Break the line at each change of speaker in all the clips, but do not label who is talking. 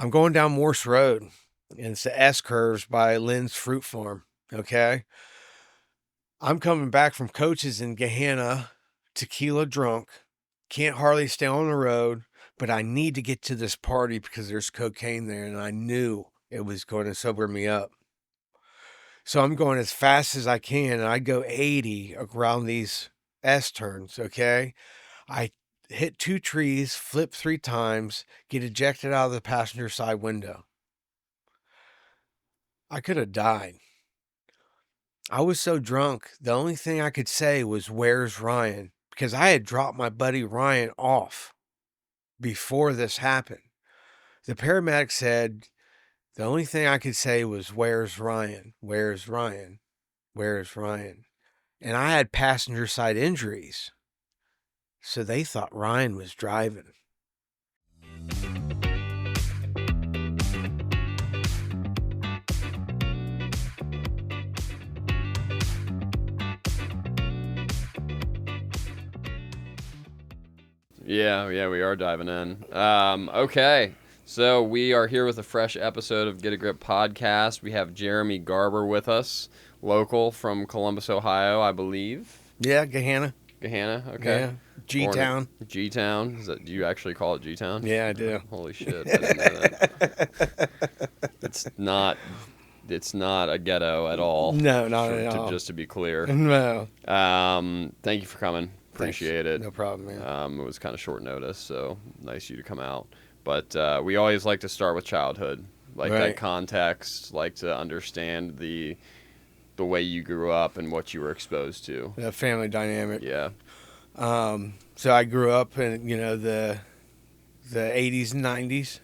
I'm going down Morse Road, and it's the S curves by Lynn's Fruit Farm. Okay. I'm coming back from Coach's in Gahanna, tequila drunk, can't hardly stay on the road, but I need to get to this party because there's cocaine there, and I knew it was going to sober me up. So I'm going as fast as I can, and I go 80 around these S turns, okay? I hit 2 trees, flip 3 times, get ejected out of the passenger side window. I could have died. I was so drunk, the only thing I could say was, "Where's Ryan?" Because I had dropped my buddy Ryan off before this happened. The paramedic said, the only thing I could say was, "Where's Ryan? Where's Ryan? Where's Ryan?" And I had passenger side injuries, so they thought Ryan was driving.
Yeah, we are diving in. Okay, so we are here with a fresh episode of Get a Grip podcast. We have Jeremy Garber with us, local from Columbus, Ohio, I believe.
Yeah, Gahanna.
Gahanna, okay.
Yeah, G-Town.
G-Town. Do you actually call it G-Town?
Yeah, I do.
Holy shit, I didn't know that. It's not a ghetto at all.
No, not at all.
Just to be clear.
No.
Thank you for coming. Appreciate it.
No problem, man.
It was kind of short notice, so nice of you to come out. But we always like to start with childhood, like that context, like to understand the way you grew up and what you were exposed to.
The family dynamic.
Yeah.
So I grew up in the 80s and 90s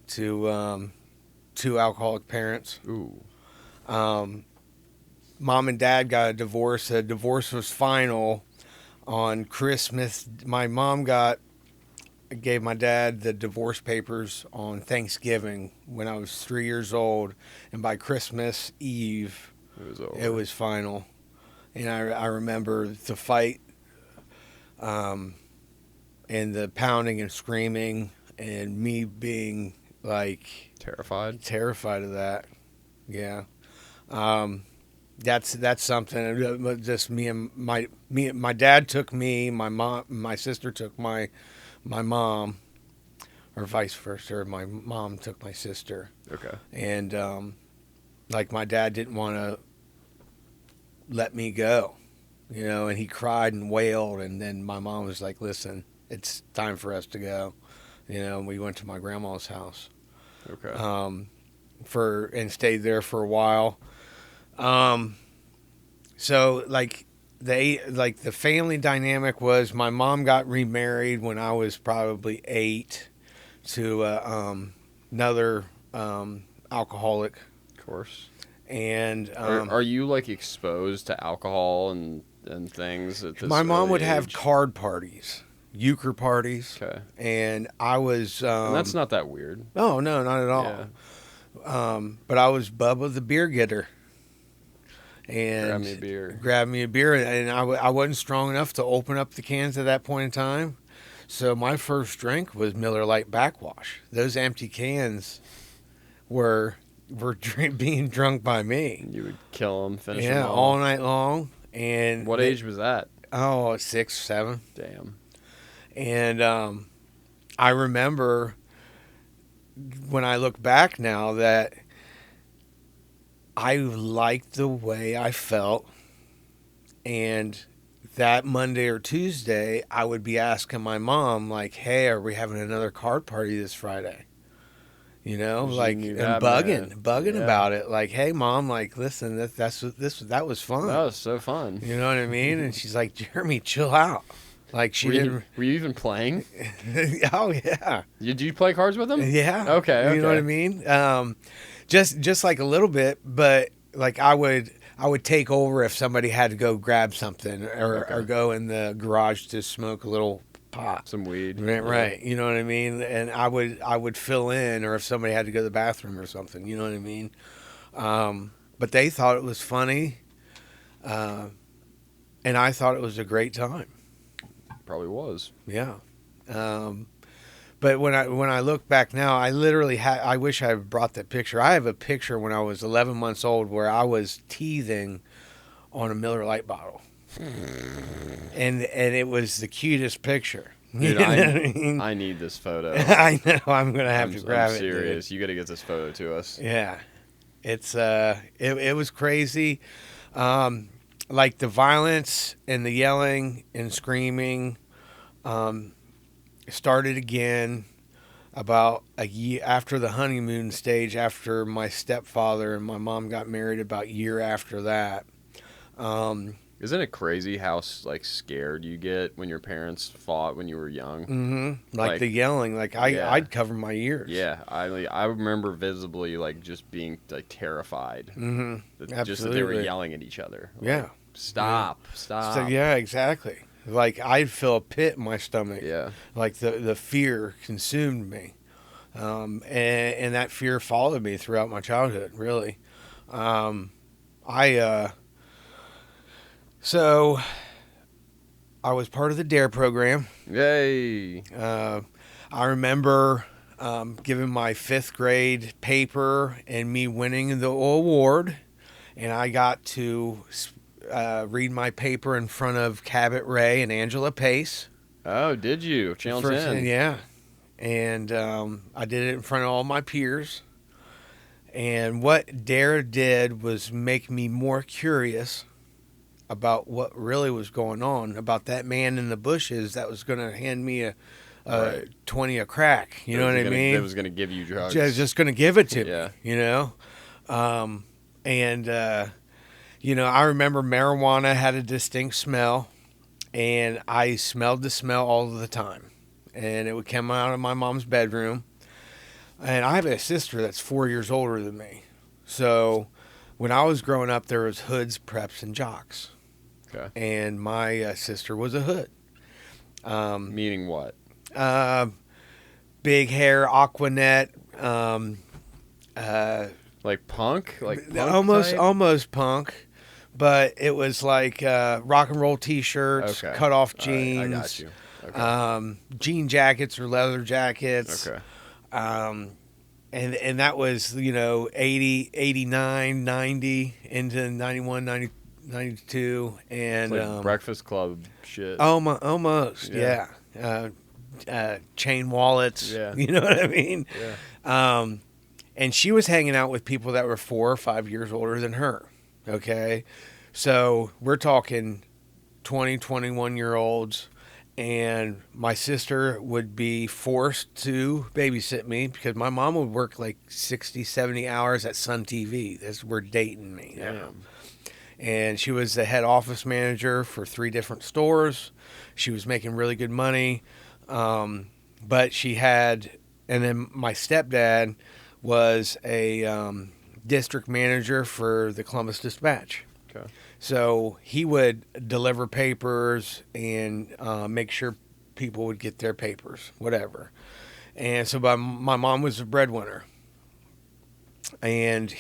to two alcoholic parents.
Ooh.
Mom and dad got a divorce. The divorce was final on Christmas. My mom gave my dad the divorce papers on Thanksgiving when I was 3 years old, and by Christmas Eve,
It was over.
it was final. And I remember the fight, and the pounding and screaming, and me being like
terrified
of that. Yeah. That's something. Just my dad took me. My sister took my mom, or vice versa. My mom took my sister.
Okay.
And like my dad didn't want to let me go, and he cried and wailed. And then my mom was like, "Listen, it's time for us to go." And we went to my grandma's house.
Okay.
And stayed there for a while. So like the family dynamic was my mom got remarried when I was probably 8 to another alcoholic.
Of course.
And
are you like exposed to alcohol and things at this
my mom would
early
have
age?
card parties, euchre parties.
Okay.
And I was
and that's not that weird.
Oh no, not at all.
Yeah.
But I was Bubba the beer getter. And grab me a beer, and I wasn't strong enough to open up the cans at that point in time. So my first drink was Miller Lite Backwash. Those empty cans were being drunk by me.
You would kill them, finish them
all night long. And
what age was that?
Oh, 6, 7.
Damn.
And I remember when I look back now that I liked the way I felt, and that Monday or Tuesday, I would be asking my mom, like, "Hey, are we having another card party this Friday?" And bugging about it, like, "Hey, Mom, like, listen, that was fun.
That was so fun."
You know what I mean? And she's like, "Jeremy, chill out." Like
were you even playing?
Oh yeah.
Did you play cards with them?
Yeah.
Okay.
You know what I mean? Just like a little bit, but like I would take over if somebody had to go grab something or go in the garage to smoke a little pot,
some weed,
right? You know what I mean? And I would fill in, or if somebody had to go to the bathroom or something, you know what I mean? But they thought it was funny, and I thought it was a great time.
Probably was.
Yeah. But But when I look back now, I literally I wish I had brought that picture. I have a picture when I was 11 months old where I was teething on a Miller Lite bottle, and it was the cutest picture.
Dude, I need this photo.
I know. I'm gonna have to grab
I'm
it.
serious.
Dude.
You got to get this photo to us.
Yeah, it's it was crazy. Like the violence and the yelling and screaming started again about a year after the honeymoon stage, after my stepfather and my mom got married. About a year after that.
Isn't it crazy how like scared you get when your parents fought when you were young?
Mm-hmm. Like the yelling, like I'd cover my ears.
Yeah, I remember visibly like just being like terrified.
Mm-hmm. Absolutely.
Just that they were yelling at each other. Like,
yeah.
Stop.
So, yeah, exactly. Like I'd feel a pit in my stomach.
Yeah. Like
the fear consumed me, and that fear followed me throughout my childhood. Really, So I was part of the DARE program.
Yay!
I remember giving my 5th grade paper and me winning the award, and I got to read my paper in front of Cabot Ray and Angela Pace.
Oh, did you? Channel 10.
Yeah. And I did it in front of all my peers. And what DARE did was make me more curious about what really was going on, about that man in the bushes that was going to hand me a
right.
20 of crack. You know what I mean?
That was going to give you drugs.
Just going to give it to
yeah.
me, you know? You know, I remember marijuana had a distinct smell, and I smelled the smell all the time. And it would come out of my mom's bedroom. And I have a sister that's 4 years older than me. So when I was growing up, there was hoods, preps, and jocks.
Okay.
And my sister was a hood.
Meaning what?
Big hair, Aquanet.
Like punk? Like punk
almost punk. But it was like rock and roll T-shirts, cut off jeans.
Right, I got you. Okay.
Jean jackets or leather jackets.
Okay.
And that was, you know, 80, 89, 90 into 91, 90, 92. And
it's like Breakfast Club shit.
Almost, yeah. Chain wallets.
Yeah.
You know what I mean?
Yeah.
And she was hanging out with people that were 4 or 5 years older than her. Okay. So we're talking 20, 21-year-olds. And my sister would be forced to babysit me because my mom would work like 60, 70 hours at Sun TV. We're dating me.
Damn.
And she was the head office manager for 3 different stores. She was making really good money. But she had, and then my stepdad was a district manager for the Columbus Dispatch.
Okay. So
he would deliver papers and make sure people would get their papers, whatever. And so my mom was the breadwinner. And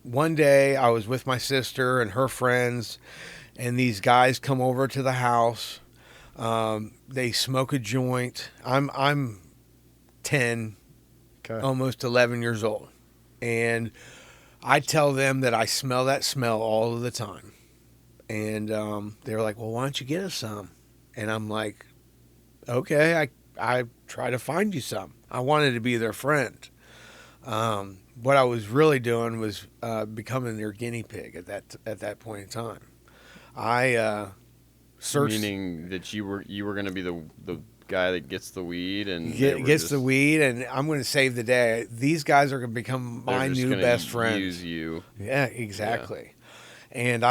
one day I was with my sister and her friends, and these guys come over to the house. They smoke a joint. I'm 10, almost 11 years old. And I tell them that I smell that smell all of the time. And they're like, well, why don't you get us some? And I'm like, okay, I try to find you some. I wanted to be their friend. What I was really doing was becoming their guinea pig at that point in time. I searched.
Meaning that you were going to be the guy that gets the weed and
gets the weed, and I'm going to save the day. These guys are going to become my new best friend.
Use you.
Yeah, exactly. Yeah. And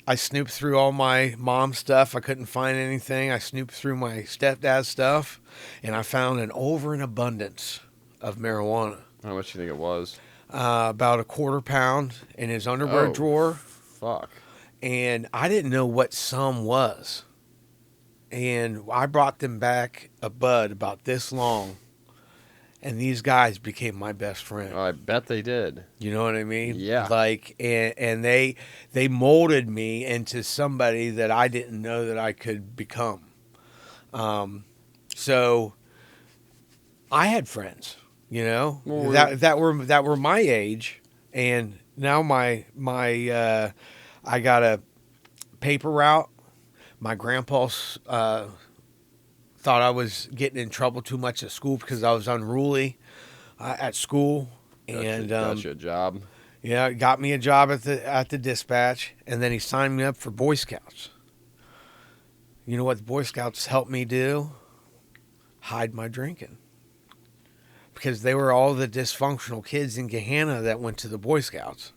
I snooped through all my mom's stuff. I couldn't find anything. I snooped through my stepdad's stuff, and I found an over and abundance of marijuana.
How much do you think it was?
About a quarter pound in his underwear drawer.
Fuck.
And I didn't know what some was. And I brought them back a bud about this long. And these guys became my best friend.
Oh, I bet they did. You
know what I mean?
Yeah.
Like, and they molded me into somebody that I didn't know that I could become. So I had friends,
Well,
that were my age, and now I got a paper route. My grandpa thought I was getting in trouble too much at school because I was unruly at school, and
got you a job.
yeah, got me a job at the dispatch, and then he signed me up for Boy Scouts. You know what the Boy Scouts helped me do? Hide my drinking. Because they were all the dysfunctional kids in Gahanna that went to the Boy Scouts.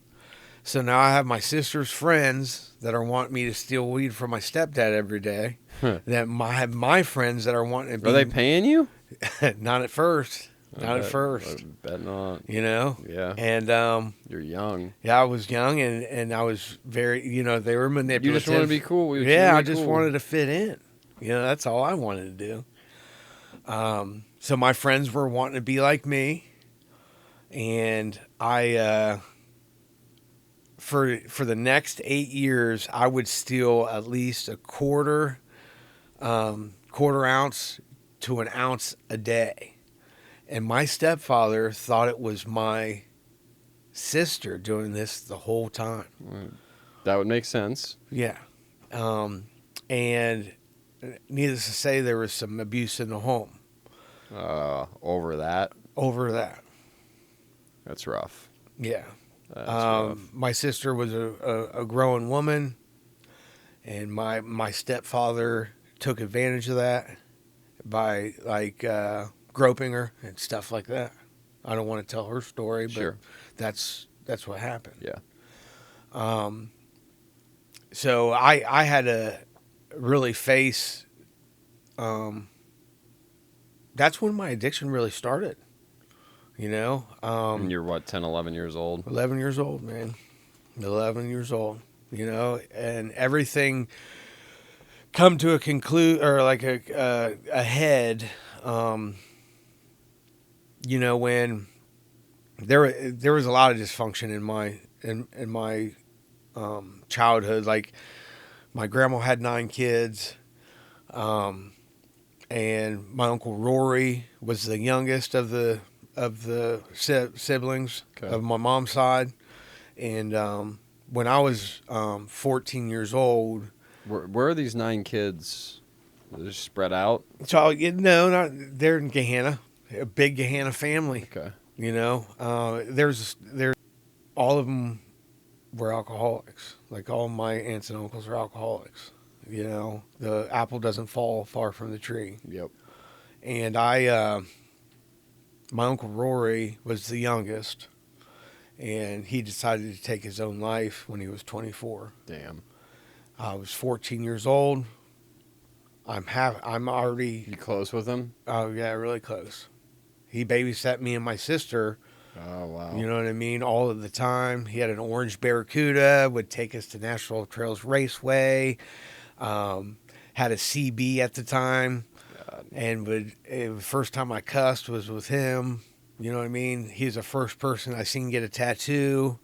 So now I have my sister's friends that are wanting me to steal weed from my stepdad every day. That I have my friends that are wanting to be...
Are they paying you?
Not at first. Not at first.
I bet not.
Yeah. And
you're young.
yeah, I was young and I was very, they were manipulative.
You just want to be cool.
Yeah, I just wanted to fit in. That's all I wanted to do. So my friends were wanting to be like me, and I, for the next 8 years, I would steal at least a quarter ounce to an ounce a day. And my stepfather thought it was my sister doing this the whole time.
That would make sense.
Yeah. And needless to say, there was some abuse in the home.
Over that?
Over that.
That's rough.
Yeah.
That's rough.
My sister was a growing woman, and my stepfather took advantage of that by, groping her and stuff like that. I don't want to tell her story, but
sure.
That's what happened.
Yeah.
So I had to really face. That's when my addiction really started.
And you're what, 10, 11 years old?
11 years old, man. 11 years old. And everything come to a conclude or like a head. When there was a lot of dysfunction in my childhood. Like my grandma had 9 kids, and my uncle Rory was the youngest of the siblings of my mom's side. And when I was 14 years old,
where are these 9 kids? They're spread out.
So they're in Gahanna. A big Gahanna family.
Okay.
There's all of them were alcoholics. Like all my aunts and uncles are alcoholics. The apple doesn't fall far from the tree.
Yep.
And my uncle Rory was the youngest, and he decided to take his own life when he was 24.
Damn.
I was 14 years old. I'm already...
You close with him?
Oh yeah, really close. He babysat me and my sister.
Oh, wow.
You know what I mean? All of the time. He had an orange Barracuda, would take us to National Trails Raceway, had a CB at the time,
God.
and the first time I cussed was with him. You know what I mean? He's the first person I seen get a tattoo.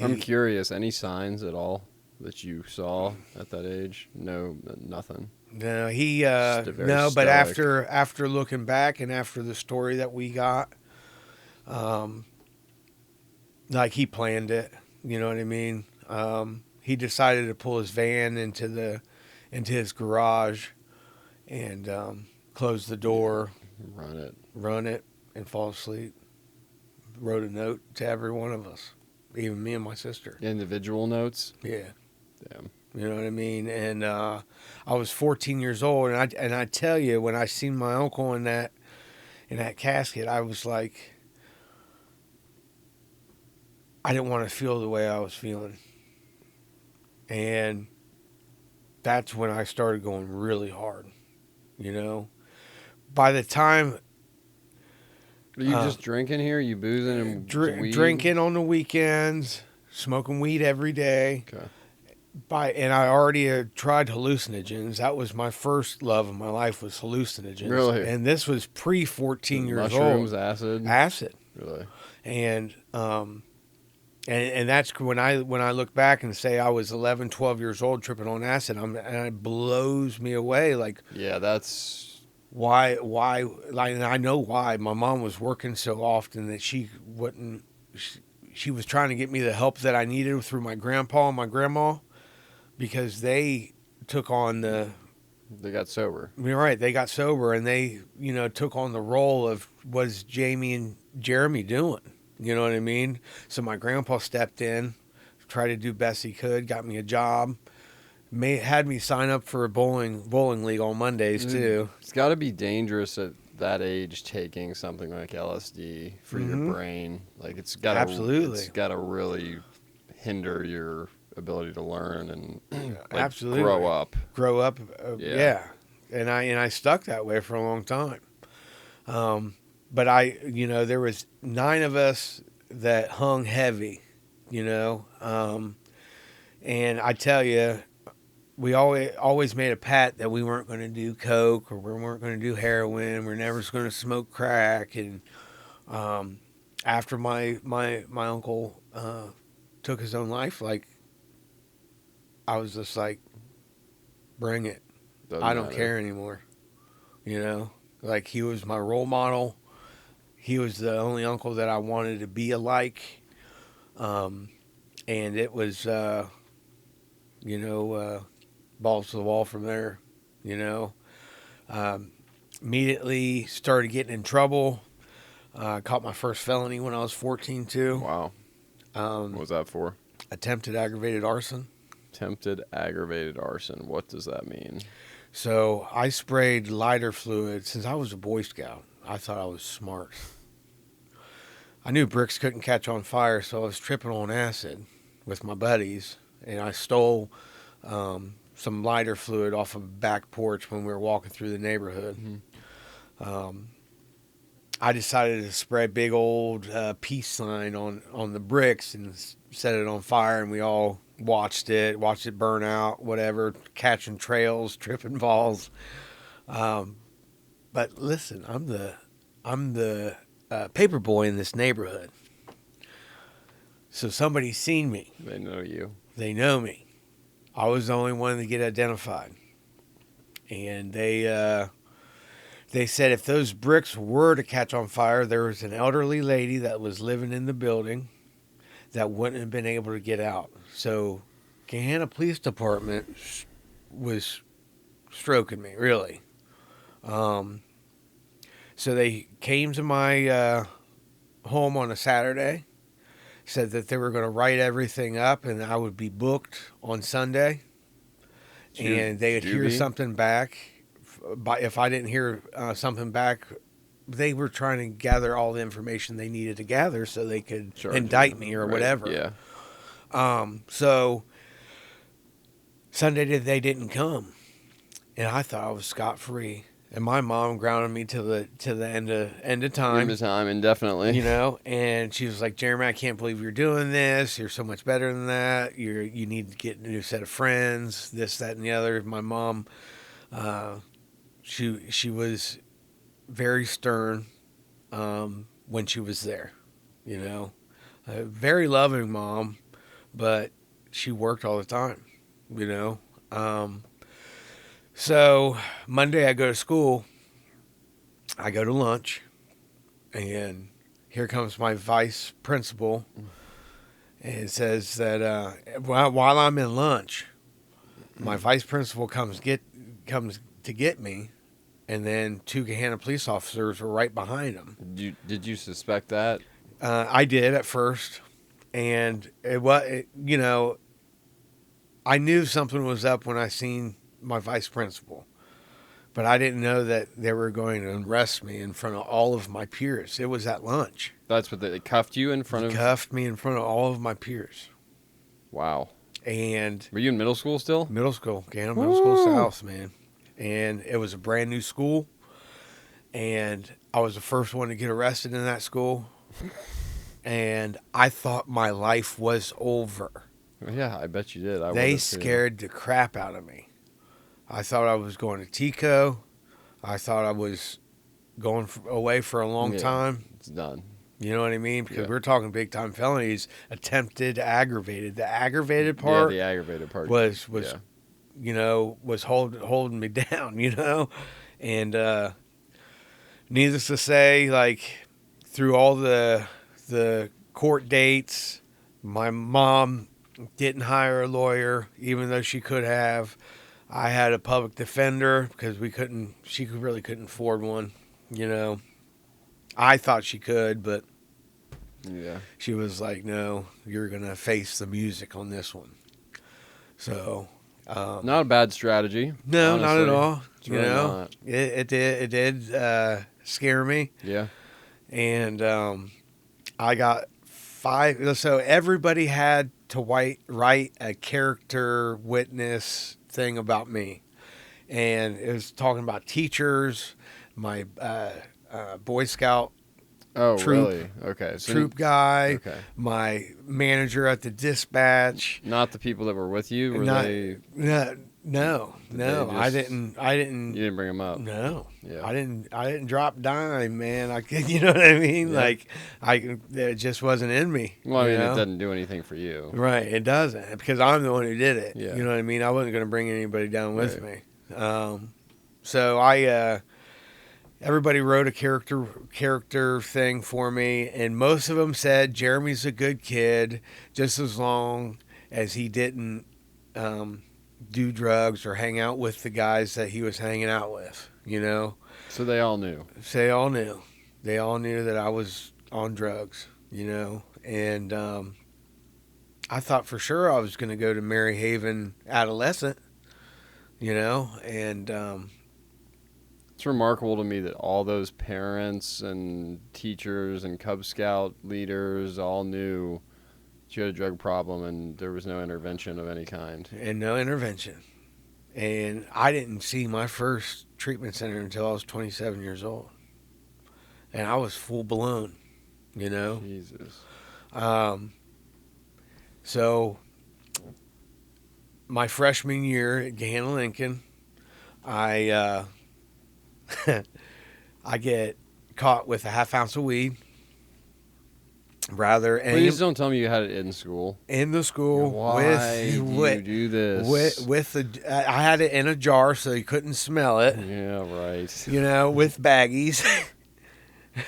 I'm curious, any signs at all that you saw at that age? No, nothing.
No, but
stoic.
after looking back and after the story that we got, he planned it. You know what I mean? He decided to pull his van into his garage and close the door, run it, and fall asleep. Wrote a note to every one of us, even me and my sister.
Individual notes?
Yeah.
Damn.
You know what I mean? And I was 14 years old, and I tell you, when I seen my uncle in that casket, I was like, I didn't want to feel the way I was feeling. And that's when I started going really hard. By the time...
Are you just drinking here? Are you boozing and weed?
Drinking on the weekends, smoking weed every day.
Okay.
And I already had tried hallucinogens. That was my first love of my life, was hallucinogens.
Really?
And this was pre-14 years old.
Mushrooms, acid?
Acid.
Really?
And that's when I look back and say I was 11, 12 years old tripping on acid, and it blows me away. Like,
yeah, that's
like, and I know why. My mom was working so often that she wouldn't, she was trying to get me the help that I needed through my grandpa and my grandma because they took on
They got sober.
you're right, they got sober and they, took on the role of what is Jamie and Jeremy doing? You know what I mean? So my grandpa stepped in, tried to do best he could, got me a job, had me sign up for a bowling league on Mondays too.
It's got to be dangerous at that age taking something like LSD for your brain. Like it's got to really hinder your ability to learn and like
Absolutely
grow up.
Yeah. And I stuck that way for a long time. But there was 9 of us that hung heavy, and I tell you, we always made a pact that we weren't going to do coke or we weren't going to do heroin. We're never going to smoke crack. And after my uncle took his own life, like I was just like, bring it. I don't care anymore. Like he was my role model. He was the only uncle that I wanted to be alike. And it was, balls to the wall from there, Immediately started getting in trouble. Caught my first felony when I was 14 too.
Wow. What was that for?
Attempted aggravated arson.
Attempted aggravated arson. What does that mean?
So I sprayed lighter fluid since I was a Boy Scout. I thought I was smart. I knew bricks couldn't catch on fire, so I was tripping on acid with my buddies, and I stole some lighter fluid off of a back porch when we were walking through the neighborhood. I decided to spray a big old peace sign on the bricks and set it on fire, and we all watched it burn out, whatever, catching trails, tripping balls. But listen, I'm the paper boy in this neighborhood. So somebody's seen me.
They know you.
They know me. I was the only one to get identified. And they said if those bricks were to catch on fire, there was an elderly lady that was living in the building that wouldn't have been able to get out. So Gahanna Police Department was stroking me, really. So they came to my home on a Saturday, said that they were going to write everything up and I would be booked on Sunday. And they would hear something back. If I didn't hear something back, they were trying to gather all the information they needed to gather so they could indict me or whatever.
Yeah.
So Sunday they didn't come, and I thought I was scot-free. And my mom grounded me to the end of time.
End of time, indefinitely.
And she was like, Jeremy, I can't believe you're doing this. You're so much better than that. You need to get a new set of friends, this, that, and the other. My mom, she was very stern when she was there, A very loving mom, but she worked all the time, So Monday I go to school, I go to lunch, and here comes my vice principal, and it says that while I'm in lunch, my vice principal comes to get me, and then 2 Gahanna police officers were right behind him.
Did you suspect that?
I did at first, and I knew something was up when I seen my vice principal, but I didn't know that they were going to arrest me in front of all of my peers. It was at lunch.
That's what they cuffed you in front of?
Cuffed me in front of all of my peers.
Wow.
And
were you in middle school still?
Middle school, Gahanna Middle School South, man. And it was a brand new school, and I was the first one to get arrested in that school, and I thought my life was over.
Yeah, I bet you did.
They scared the crap out of me. I thought I was going to TICO. I thought I was going away for a long time.
It's done.
You know what I mean? Because we're talking big time felonies, attempted, aggravated. The aggravated part.
Yeah, the aggravated part
was holding me down. And Needless to say, like through all the court dates, my mom didn't hire a lawyer, even though she could have. I had a public defender because she really couldn't afford one. You know, I thought she could, but
Yeah.
she was like, "No, you're gonna face the music on this one." So,
Not a bad strategy.
no,
honestly.
not at all.
It's
You
really
know,
not.
it did scare me,
Yeah.
and I got 5. So everybody had to write a character witness thing about me, and it was talking about teachers, my Boy Scout
Oh,
troop
really? Okay. So,
troop guy,
Okay.
my manager at the dispatch.
Not the people that were with you. Were
Not,
they?
no. I didn't.
You didn't bring them up.
No,
Yeah.
I didn't drop dime, man. I could, you know what I mean?
Yeah.
Like, it just wasn't in me.
Well, I
you
mean,
know?
it doesn't do anything for you.
Right, it doesn't, because I'm the one who did it.
Yeah.
You know what I mean? I wasn't going to bring anybody down with
Right.
me. So I, everybody wrote a character thing for me, and most of them said Jeremy's a good kid, just as long as he didn't do drugs or hang out with the guys that he was hanging out with. You know,
So they all knew.
so they all knew. They all knew that I was on drugs. You know, and I thought for sure I was going to go to Mary Haven adolescent. You know, and
It's remarkable to me that all those parents and teachers and Cub Scout leaders all knew that you had a drug problem and there was no intervention of any kind.
and no intervention. And I didn't see my first treatment center until I was 27 years old. And I was full blown, you know.
Jesus.
So my freshman year at Gahanna Lincoln, I I get caught with a half ounce of weed.
Please don't tell me you had it in school.
In the school.
Why do you do this?
I had it in a jar so you couldn't smell it.
Yeah, right.
You know, with baggies,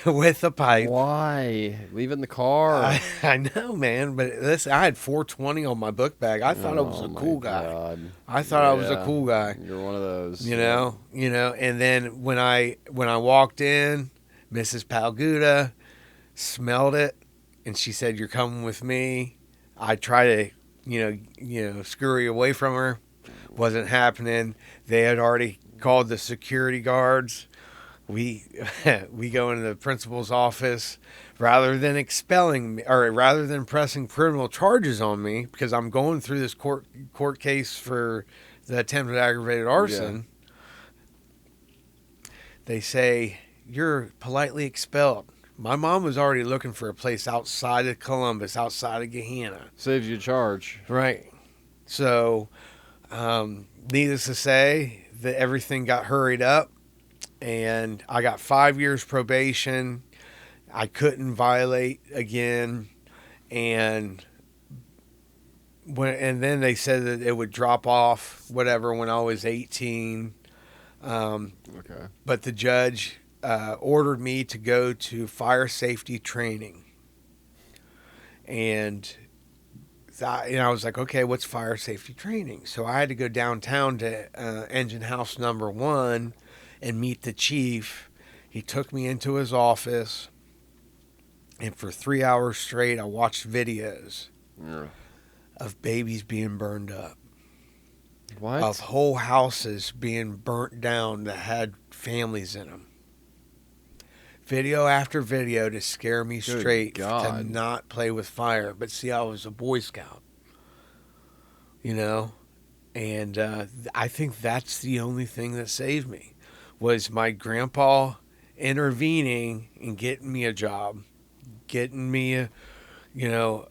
with a pipe.
Why? Leave it in the car.
I know, man, but listen, I had 420 on my book bag. I thought I was a
my
cool guy.
God.
I thought I was a
Yeah,
cool guy.
You're one of those.
You know. And then when I walked in, Mrs. Palguda smelled it, and she said, "You're coming with me." I tried to, scurry away from her. Wasn't happening. They had already called the security guards. We go into the principal's office. Rather than expelling me, or rather than pressing criminal charges on me, because I'm going through this court case for the attempted aggravated arson, they say, "You're politely expelled." My mom was already looking for a place outside of Columbus, outside of Gahanna.
Saves you a charge.
Right. So, needless to say, that everything got hurried up, and I got 5 years probation. I couldn't violate again, and then they said that it would drop off, whatever, when I was 18.
Okay.
But the judge ordered me to go to fire safety training. And I was like, okay, what's fire safety training? So I had to go downtown to Engine House number 1 and meet the chief. He took me into his office, and for 3 hours straight, I watched videos of babies being burned up.
What?
Of whole houses being burnt down that had families in them. Video after video to scare me
Good
straight
God.
to not play with fire. But see, I was a Boy Scout, and I think that's the only thing that saved me, was my grandpa intervening and getting me a job, getting me a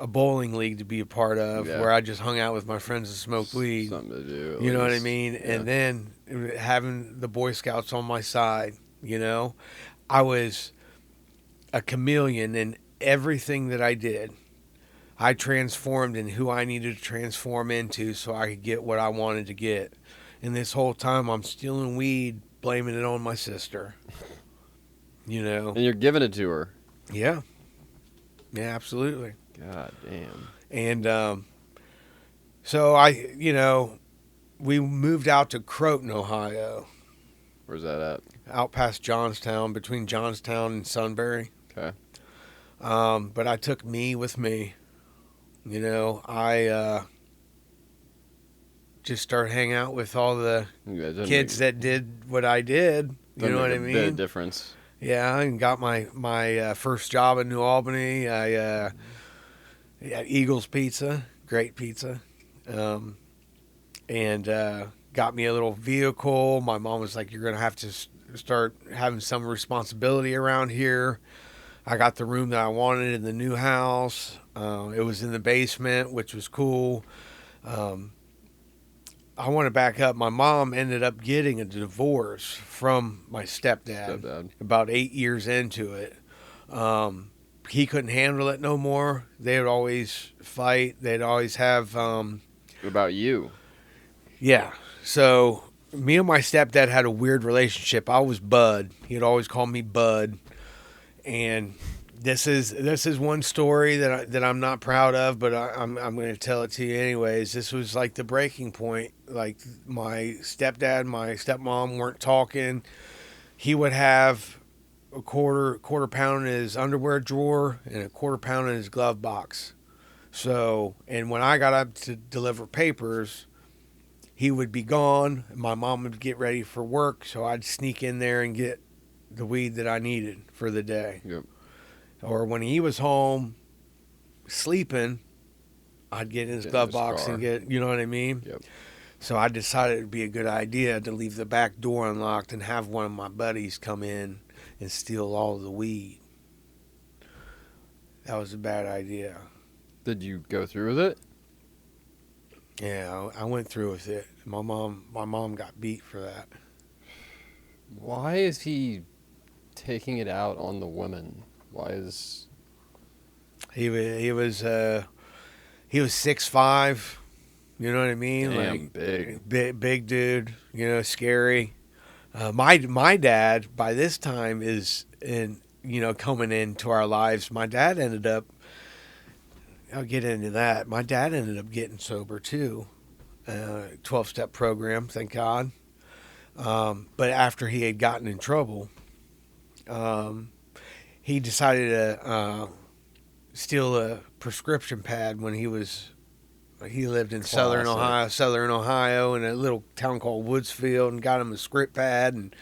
bowling league to be a part of, where I just hung out with my friends and smoked weed.
Something to do.
You know what I mean?
Yeah.
And then having the Boy Scouts on my side, I was a chameleon in everything that I did. I transformed in who I needed to transform into so I could get what I wanted to get. And this whole time I'm stealing weed, blaming it on my sister. you know.
And you're giving it to her.
Yeah. Yeah, absolutely.
God damn.
And so we moved out to Croton, Ohio,
Where's that at?
out past Johnstown, between Johnstown and Sunbury.
Okay.
But I took me with me. I just started hanging out with all the kids that did what I did. You know what I mean?
Bit of difference.
Yeah, and got my first job in New Albany. I at Eagles Pizza, great pizza, and got me a little vehicle. My mom was like, "You're gonna have to start having some responsibility around here." I got the room that I wanted in the new house. It was in the basement, which was cool. I want to back up. My mom ended up getting a divorce from my stepdad. About 8 years into it. He couldn't handle it no more. They would always fight. They'd always have...
What about you?
Yeah. So me and my stepdad had a weird relationship. I was Bud. He'd always call me Bud. And this is one story that I'm not proud of, but I'm going to tell it to you anyways. This was like the breaking point. Like my stepdad, my stepmom weren't talking. He would have a quarter pound in his underwear drawer and a quarter pound in his glove box. So, and when I got up to deliver papers, he would be gone. My mom would get ready for work, so I'd sneak in there and get the weed that I needed for the day.
Yep.
Or when he was home sleeping, I'd get in his glove box and get, you know what I mean?
Yep.
So I decided it'd be a good idea to leave the back door unlocked and have one of my buddies come in and steal all of the weed. That was a bad idea.
Did you go through with it?
Yeah, I went through with it. My mom got beat for that.
Why is he taking it out on the women? Why is
he was 6'5", you know what I mean?
Damn,
like big dude, scary. My dad by this time is coming into our lives. My dad ended up, I'll get into that. My dad ended up getting sober too. 12-step program, thank God. But after he had gotten in trouble, he decided to steal a prescription pad when he lived in Southern Ohio in a little town called Woodsfield, and got him a script pad and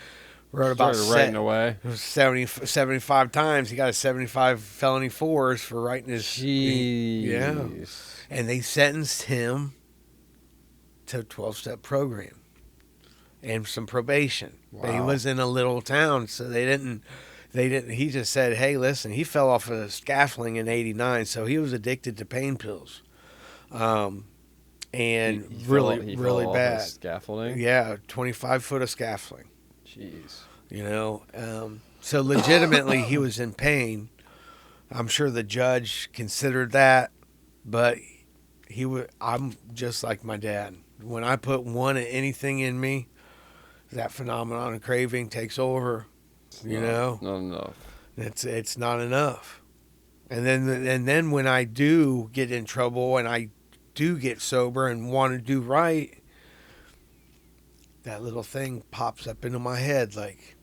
wrote about
writing away.
75 times. He got a 75 felony 4s for writing his...
Jeez.
Yeah. And they sentenced him to a 12-step program and some probation. Wow. But he was in a little town, so they didn't, he just said, hey, listen, he fell off a scaffolding in 89, so he was addicted to pain pills. And
he
really
fell
bad.
Off a scaffolding?
Yeah, 25 foot of scaffolding.
Jeez.
So legitimately he was in pain. I'm sure the judge considered that, but I'm just like my dad. When I put anything in me, that phenomenon of craving takes over.
Not enough.
It's not enough. And then when I do get in trouble and I do get sober and want to do right, that little thing pops up into my head like,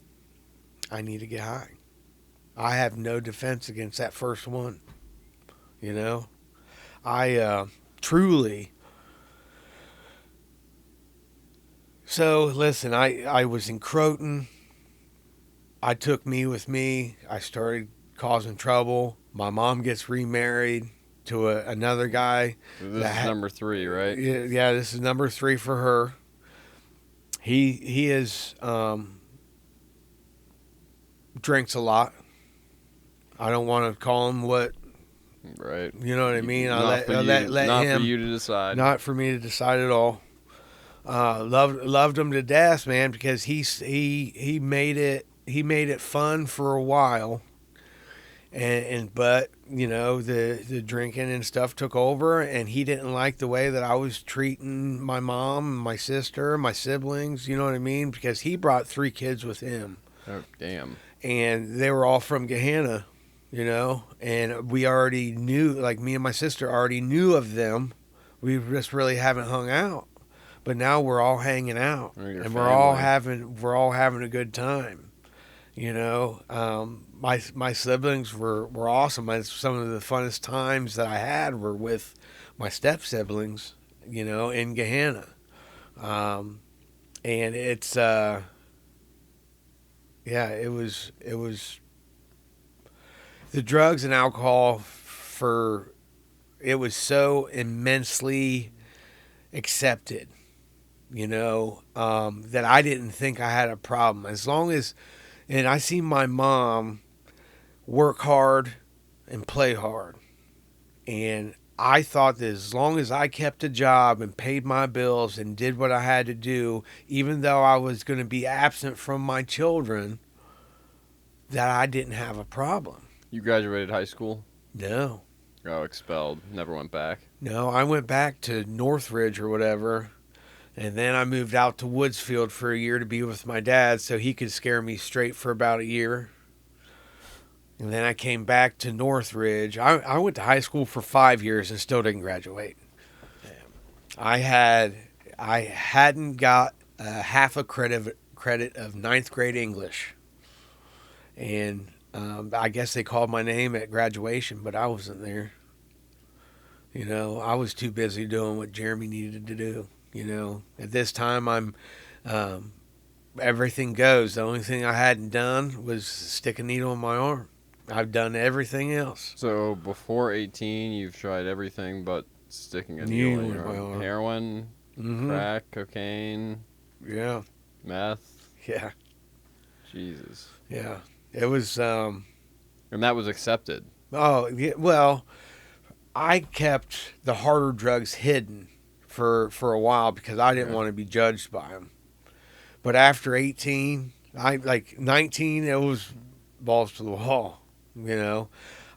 I need to get high. I have no defense against that first one. I truly... So, listen, I was in Croton. I took me with me. I started causing trouble. My mom gets remarried to another guy.
So this is number 3, right?
Yeah, this is number 3 for her. He is drinks a lot. I don't want to call him what.
Right.
You know what I mean?
Not for you to decide.
Not for me to decide at all. Loved him to death, man, because he made it fun for a while, but the drinking and stuff took over, and he didn't like the way that I was treating my mom, my sister, my siblings. You know what I mean? Because he brought 3 kids with him.
Oh, damn.
and they were all from Gehenna, and we already knew, like me and my sister already knew of them. We just really haven't hung out, but now we're all hanging out, and we're all having a good time. My siblings were awesome. Some of the funnest times that I had were with my step siblings, in Gehenna. And it's yeah, it was the drugs and alcohol for it was so immensely accepted, that I didn't think I had a problem as long as, and I see my mom work hard and play hard, and I thought that as long as I kept a job and paid my bills and did what I had to do, even though I was going to be absent from my children, that I didn't have a problem.
You graduated high school?
No.
Oh, expelled. Never went back?
No, I went back to Northridge or whatever, and then I moved out to Woodsfield for a year to be with my dad so he could scare me straight for about a year. And then I came back to Northridge. I went to high school for 5 years and still didn't graduate. I hadn't got half a credit of ninth grade English, and I guess they called my name at graduation, but I wasn't there. I was too busy doing what Jeremy needed to do. At this time, I'm everything goes. The only thing I hadn't done was stick a needle in my arm. I've done everything else.
So before 18, you've tried everything but sticking a needle in your arm. Heroin, crack, cocaine, meth.
Yeah.
Jesus.
Yeah. It was.
And that was accepted.
Oh, yeah, well, I kept the harder drugs hidden for a while because I didn't want to be judged by them. But after 18, 19, it was balls to the wall.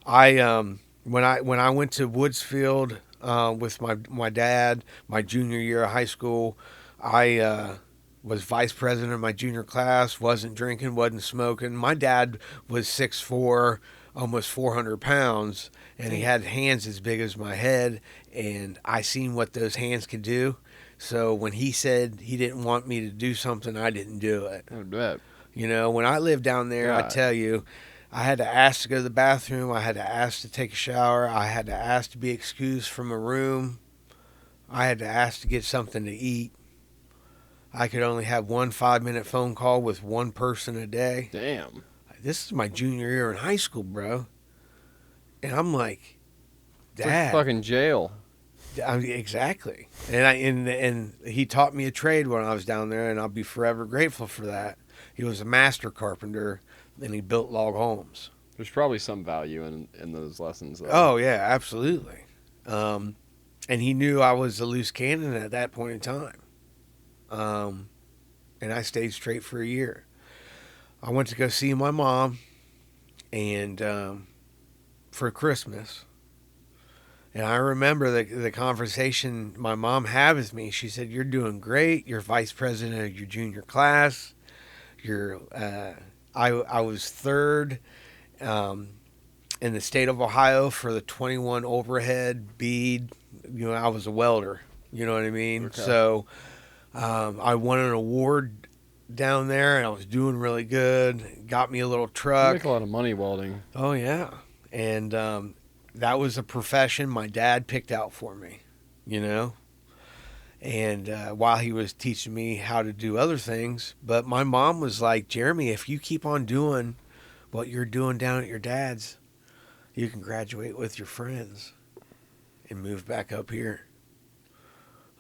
I when I went to Woodsfield with my dad my junior year of high school, I was vice president of my junior class. Wasn't drinking, wasn't smoking. My dad was 6'4", almost 400 pounds, and he had hands as big as my head. And I seen what those hands could do. So when he said he didn't want me to do something, I didn't do it.
I bet.
When I lived down there, I tell you, I had to ask to go to the bathroom. I had to ask to take a shower. I had to ask to be excused from a room. I had to ask to get something to eat. I could only have one 5-minute phone call with one person a day.
Damn.
This is my junior year in high school, bro. And I'm like, Dad.
It's like fucking jail.
Exactly. And he taught me a trade when I was down there, and I'll be forever grateful for that. He was a master carpenter, and he built log homes.
There's probably some value in those lessons, though.
Oh, yeah, absolutely. And he knew I was a loose cannon at that point in time. And I stayed straight for a year. I went to go see my mom and for Christmas. And I remember the conversation my mom had with me. She said, "You're doing great. You're vice president of your junior class. I was third in the state of Ohio for the 21 overhead bead. I was a welder. You know what I mean? Okay. So I won an award down there, and I was doing really good. Got me a little truck.
You make a lot of money welding.
Oh, yeah. And that was a profession my dad picked out for me, And while he was teaching me how to do other things, but my mom was like, "Jeremy, if you keep on doing what you're doing down at your dad's, you can graduate with your friends and move back up here."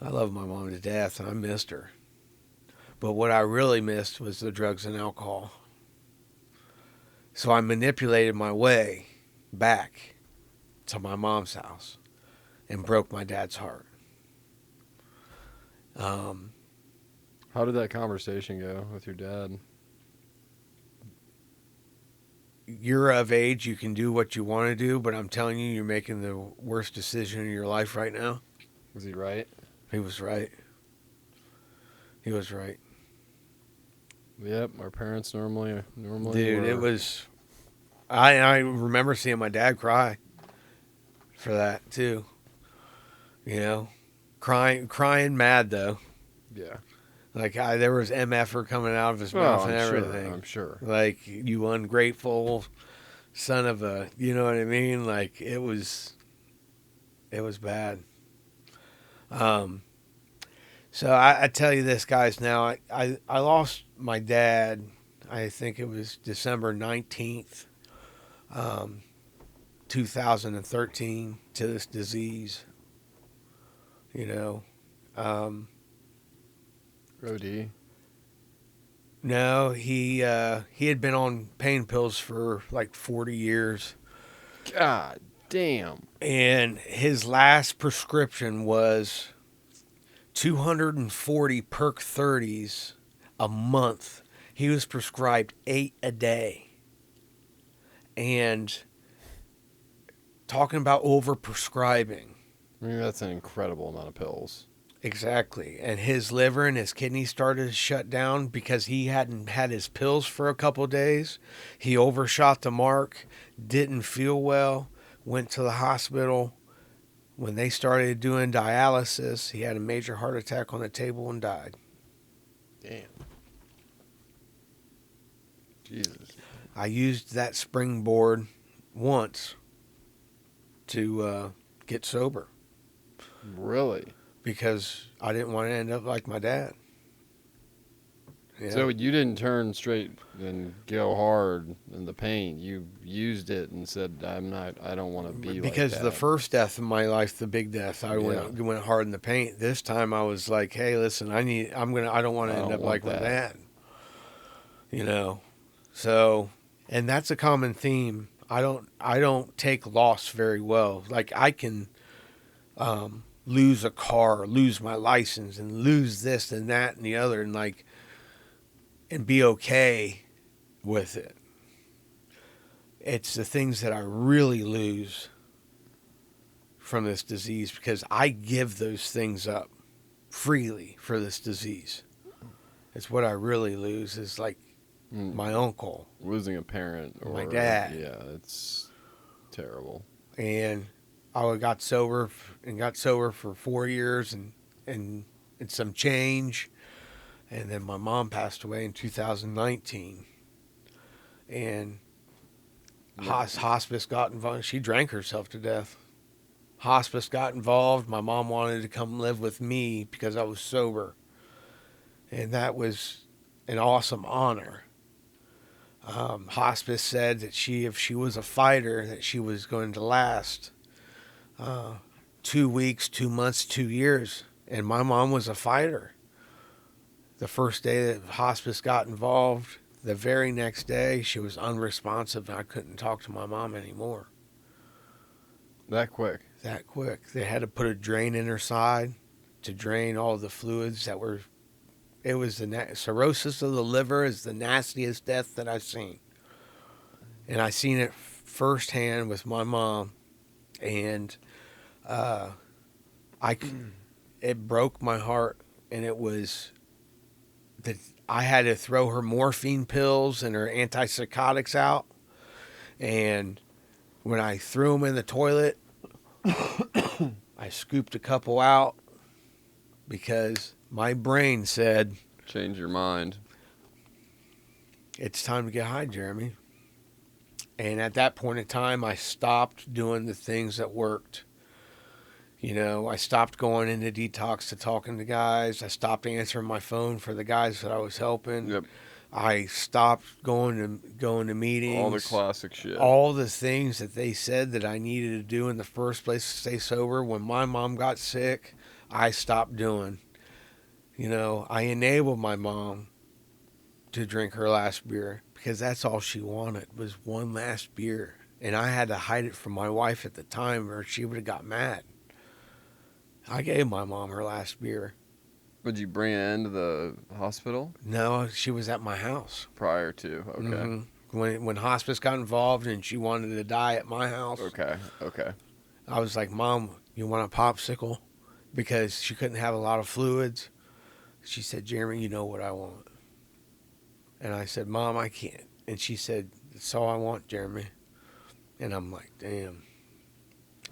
I love my mom to death, and I missed her. But what I really missed was the drugs and alcohol. So I manipulated my way back to my mom's house and broke my dad's heart.
How did that conversation go with your dad?
You're of age, you can do what you want to do, but I'm telling you, you're making the worst decision in your life right now.
Was he right?
He was right. He was right.
Yep, our parents normally
Dude,
were.
it was. I remember seeing my dad cry for that too. You know, crying mad though.
Yeah.
Like there was MFer coming out of his
Oh,
mouth and
I'm sure.
everything.
I'm sure.
Like, you ungrateful son of a, you know what I mean? Like, it was bad. Um, so I tell you this, guys. Now I lost my dad. I think it was December 19th, um, 2013, to this disease. You know, um,
OD.
no, he had been on pain pills for like 40 years.
God damn.
And his last prescription was 240 perk 30s a month. He was prescribed 8 a day. And talking about overprescribing.
I mean, that's an incredible amount of pills.
Exactly. And his liver and his kidneys started to shut down because he hadn't had his pills for a couple of days. He overshot the mark, didn't feel well, went to the hospital. When they started doing dialysis, he had a major heart attack on the table and died.
Damn. Jesus.
I used that springboard once to get sober
Really?
because I didn't want to end up like my dad. Yeah.
So you didn't turn straight and go hard in the pain. You used it and said, I don't want to be
because
like that.
the first death of my life, the big death, I went hard in the paint. This time I was like, hey, listen, I don't want to end up like my dad. You know. So, and that's a common theme. I don't take loss very well. Like, I can lose a car, lose my license, and lose this and that and the other, and be okay with it. It's the things that I really lose from this disease because I give those things up freely for this disease. It's what I really lose is like my uncle,
losing a parent, or
my dad.
Yeah, it's terrible.
And I got sober for 4 years and some change. And then my mom passed away in 2019. And hospice got involved. She drank herself to death. Hospice got involved. My mom wanted to come live with me because I was sober. And that was an awesome honor. Hospice said that if she was a fighter, that she was going to last 2 weeks, 2 months, 2 years. And my mom was a fighter. The first day that hospice got involved, the very next day, she was unresponsive and I couldn't talk to my mom anymore.
That quick?
That quick. They had to put a drain in her side to drain all the fluids that were... It was cirrhosis of the liver is the nastiest death that I've seen. And I seen it firsthand with my mom. And it broke my heart. And it was... that I had to throw her morphine pills and her antipsychotics out. And when I threw them in the toilet, I scooped a couple out because my brain said,
change your mind.
It's time to get high, Jeremy. And at that point in time, I stopped doing the things that worked. You know, I stopped going into detox to talking to guys. I stopped answering my phone for the guys that I was helping.
Yep.
I stopped going to meetings.
All the classic shit.
All the things that they said that I needed to do in the first place to stay sober. When my mom got sick, I stopped doing. You know, I enabled my mom to drink her last beer because that's all she wanted was one last beer. And I had to hide it from my wife at the time or she would have got mad. I gave my mom her last beer.
Would you bring it into the hospital?
No, she was at my house.
Prior to, okay.
Mm-hmm. When hospice got involved and she wanted to die at my house.
Okay.
I was like, Mom, you want a popsicle? Because she couldn't have a lot of fluids. She said, Jeremy, you know what I want. And I said, Mom, I can't. And she said, that's all I want, Jeremy. And I'm like, damn.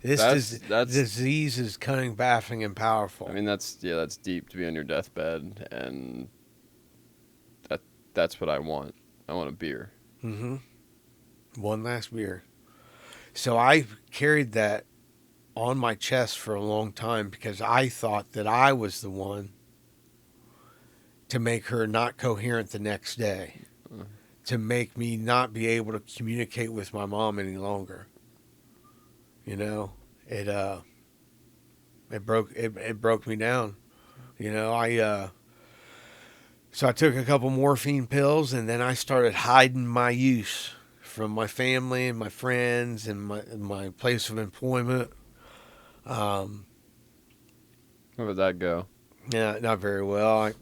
This
That's
disease is cunning, baffling, and powerful.
I mean, that's deep to be on your deathbed, and that's what I want. I want a beer.
Mm-hmm. One last beer. So I carried that on my chest for a long time because I thought that I was the one to make her not coherent the next day, to make me not be able to communicate with my mom any longer. You know, it broke me down. You know, so I took a couple morphine pills, and then I started hiding my use from my family and my friends and my place of employment.
How did that go?
Yeah, not very well.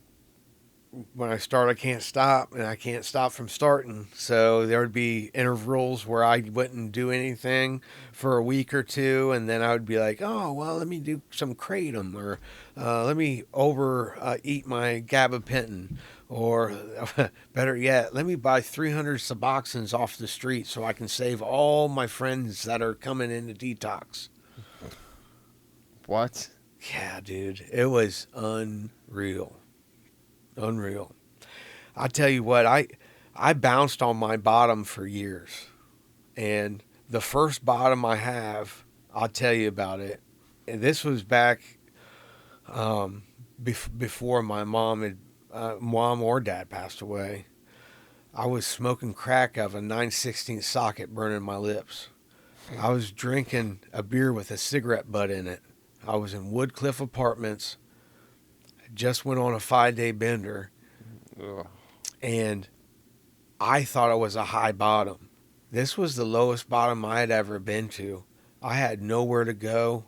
When I start, I can't stop, and I can't stop from starting. So there would be intervals where I wouldn't do anything for a week or two, and then I would be like, oh, well, let me do some kratom, or let me eat my gabapentin, or better yet, let me buy 300 Suboxones off the street so I can save all my friends that are coming into detox.
What?
Yeah, dude, it was unreal. Unreal. I tell you what, I bounced on my bottom for years. And the first bottom I have, I'll tell you about it. And this was back before my mom or dad passed away. I was smoking crack out of a 9/16 socket burning my lips. I was drinking a beer with a cigarette butt in it. I was in Woodcliff Apartments. Just went on a 5-day bender.
Ugh.
And I thought it was a high bottom. This was the lowest bottom I had ever been to. I had nowhere to go.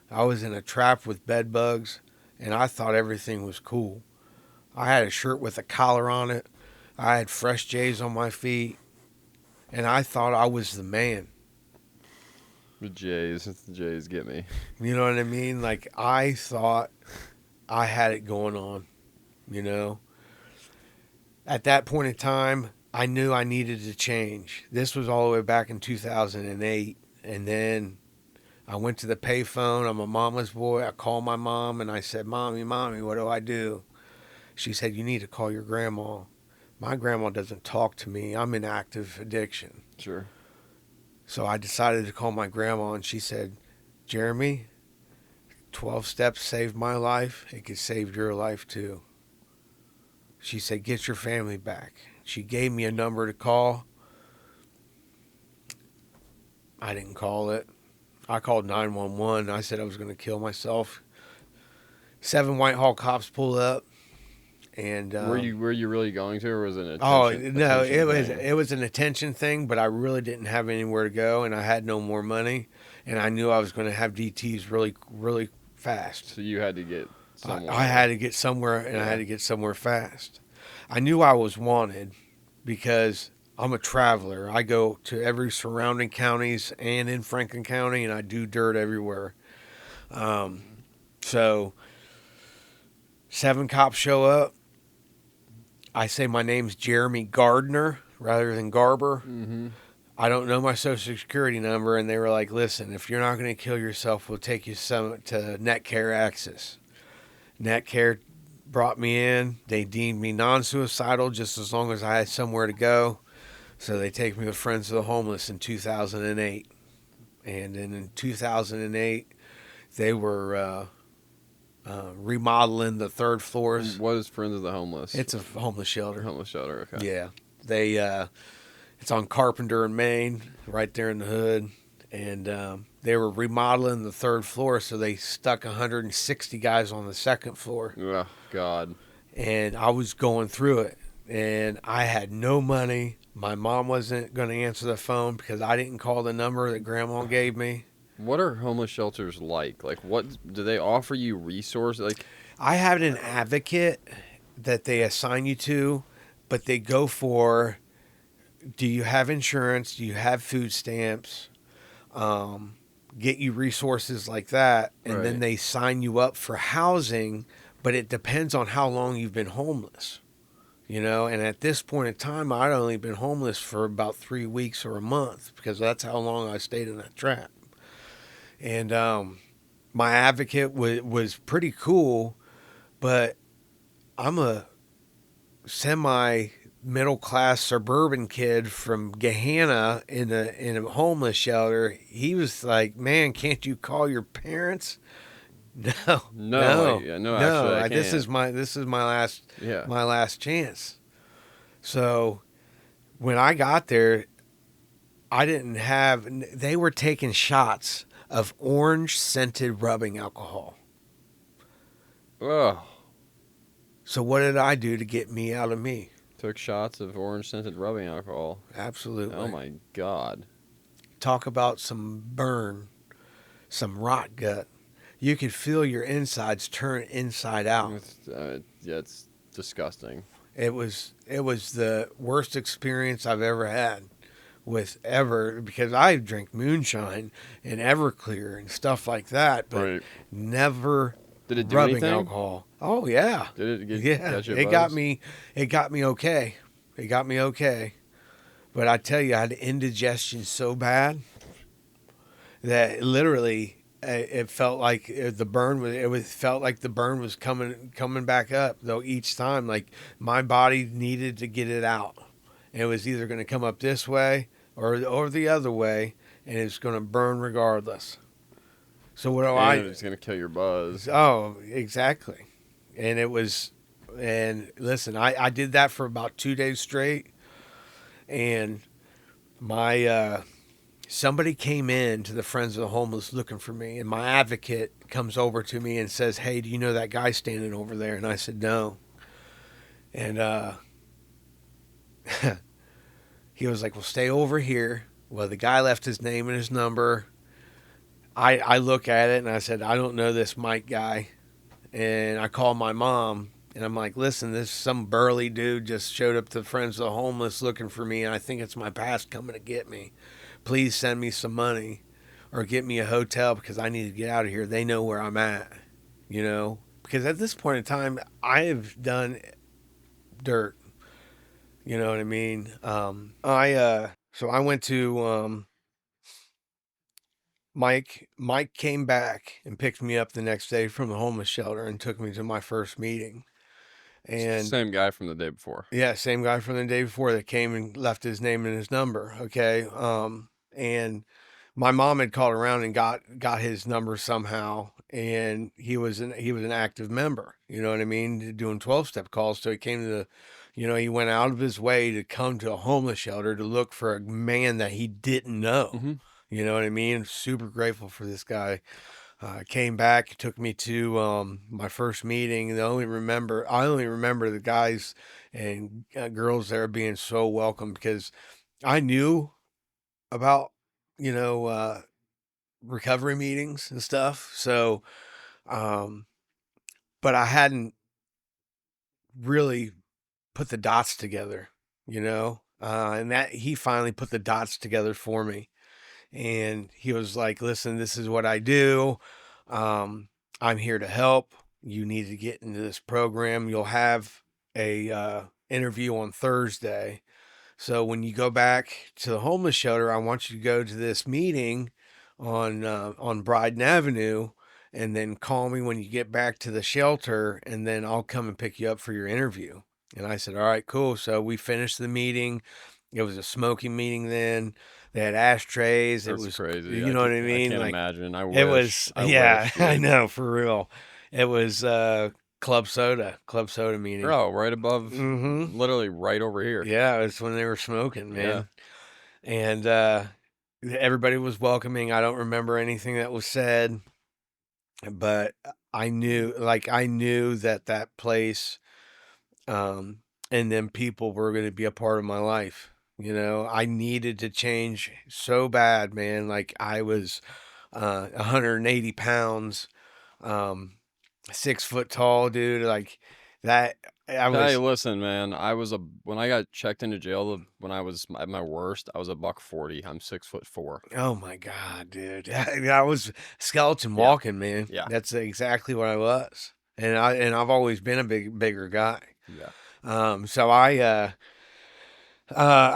I was in a trap with bed bugs, and I thought everything was cool. I had a shirt with a collar on it. I had fresh J's on my feet, and I thought I was the man.
The J's get me.
You know what I mean? Like, I thought I had it going on, you know? At that point in time, I knew I needed to change. This was all the way back in 2008. And then I went to the payphone. I'm a mama's boy. I called my mom and I said, Mommy, what do I do? She said, you need to call your grandma. My grandma doesn't talk to me. I'm in active addiction.
Sure.
So I decided to call my grandma, and she said, Jeremy, 12 steps saved my life. It could save your life too. She said, get your family back. She gave me a number to call. I didn't call it. I called 911. I said I was going to kill myself. 7 Whitehall cops pulled up. And
were you really going to, or was it an
attention? Oh no,
thing?
it was an attention thing, but I really didn't have anywhere to go, and I had no more money, and I knew I was going to have DTs really, really fast.
So you had to get somewhere.
I had to get somewhere, and I had to get somewhere fast. I knew I was wanted because I'm a traveler. I go to every surrounding counties and in Franklin County, and I do dirt everywhere. So 7 cops show up. I say my name's Jeremy Gardner rather than Garber.
Mm-hmm.
I don't know my social security number, and they were like, listen, if you're not going to kill yourself, we'll take you to NetCare Access. NetCare brought me in. They deemed me non-suicidal just as long as I had somewhere to go. So they take me to Friends of the Homeless in 2008. And then in 2008, they were remodeling the 3rd floors.
What is Friends of the Homeless?
It's a homeless shelter.
Homeless shelter, okay.
Yeah. They it's on Carpenter and Main, right there in the hood. And they were remodeling the 3rd floor, so they stuck 160 guys on the 2nd floor.
Oh, God.
And I was going through it, and I had no money. My mom wasn't going to answer the phone because I didn't call the number that Grandma gave me.
What are homeless shelters like? Like, what do they offer you? Resources? Like,
I have an advocate that they assign you to, but they go for, do you have insurance? Do you have food stamps? Get you resources like that, and
Right.
then they sign you up for housing, but it depends on how long you've been homeless. And at this point in time, I'd only been homeless for about 3 weeks or a month because that's how long I stayed in that trap. And my advocate was pretty cool, but I'm a semi middle class suburban kid from Gahanna in a homeless shelter. He was like, "Man, can't you call your parents?" No.
Actually, I
This is
can't.
my last chance. So when I got there, I didn't have. They were taking shots of orange scented rubbing alcohol.
Ugh.
So what did I do to get me out of me?
Took shots of orange scented rubbing alcohol.
Absolutely.
Oh my God.
Talk about some burn, some rot gut. You could feel your insides turn inside out.
Yeah, it's disgusting.
It was the worst experience I've ever had because I drink moonshine and Everclear and stuff like that, but
Right.
never
Did it do
rubbing
anything?
alcohol. Oh yeah.
Did it
Yeah,
catch your
it
buzz?
got me. It got me okay. It got me okay. But I tell you, I had indigestion so bad that literally it felt like the burn was. Felt like the burn was coming back up. Though each time, like my body needed to get it out. And it was either going to come up this way or the other way, and it's going to burn regardless. So what do I?
It's gonna kill your buzz.
Oh, exactly. And it was, and listen, I did that for about 2 days straight, and my somebody came in to the Friends of the Homeless looking for me, and my advocate comes over to me and says, "Hey, do you know that guy standing over there?" And I said, "No." And he was like, "Well, stay over here." Well, the guy left his name and his number. I look at it and I said, "I don't know this Mike guy." And I called my mom and I'm like, "Listen, this some burly dude just showed up to Friends of the Homeless looking for me, and I think it's my past coming to get me. Please send me some money or get me a hotel because I need to get out of here. They know where I'm at, Because at this point in time, I have done dirt. You know what I mean? So I went to Mike came back and picked me up the next day from the homeless shelter and took me to my first meeting. And
Same guy from the day before.
yeah, same guy from the day before that came and left his name and his number. Okay. And my mom had called around and got his number somehow, and he was an active member, you know what I mean, doing 12-step calls. So he came to he went out of his way to come to a homeless shelter to look for a man that he didn't know.
Mm-hmm.
You know what I mean? Super grateful for this guy. Came back, took me to my first meeting. I only remember the guys and girls there being so welcome because I knew about recovery meetings and stuff. So, but I hadn't really put the dots together, and that he finally put the dots together for me. And he was like, "Listen, this is what I do. I'm here to help. You need to get into this program. You'll have a interview on Thursday. So when you go back to the homeless shelter, I want you to go to this meeting on Bryden Avenue, and then call me when you get back to the shelter, and then I'll come and pick you up for your interview." And I said, "All right, cool." So we finished the meeting. It was a smoking meeting then. They had ashtrays.
That's
it was
crazy.
You know what I mean?
I can't
Like,
imagine. I wish.
it was,
I
yeah,
wish,
I
dude.
know, for real. It was club soda meeting.
Oh, right above,
Mm-hmm.
literally right over here.
Yeah, it was when they were smoking, man. Yeah. And everybody was welcoming. I don't remember anything that was said, but I knew that place, and then people were going to be a part of my life. I needed to change so bad, man. Like I was 180 pounds, 6 foot tall, dude. Like that.
Hey, listen, man. When I got checked into jail when I was at my worst, I was a $140. I'm 6'4".
Oh my God, dude. I was skeleton walking, man.
Yeah.
That's exactly what I was. And I've always been a bigger guy.
Yeah.
So I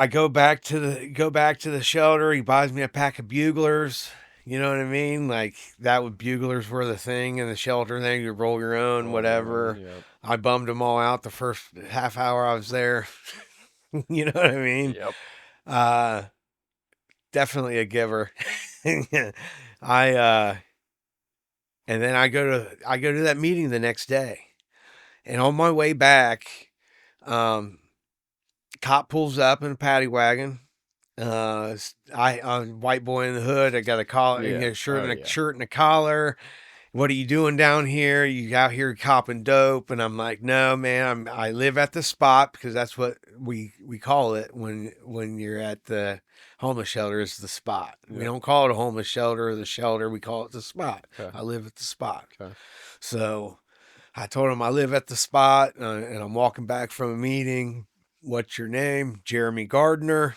go back to the shelter. He buys me a pack of buglers. You know what I mean? Like that would buglers were the thing in the shelter. Then you roll your own,
Roll your own,
whatever.
yep.
I bummed them all out the first half hour I was there. You know what I mean?
Yep.
Uh, definitely a giver. I and then I go to that meeting the next day, and on my way back, cop pulls up in a paddy wagon. I'm white boy in the hood. I got a collar,
Yeah.
shirt and a collar. What are you doing down here? You out here copping dope? And I'm like, no, man. I live at the spot, because that's what we call it when you're at the homeless shelter, is the spot. We
Yeah.
don't call it a homeless shelter or the shelter. We call it the spot.
Okay.
I live at the spot.
Okay.
So I told him I live at the spot, and I'm walking back from a meeting. What's your name? Jeremy Gardner.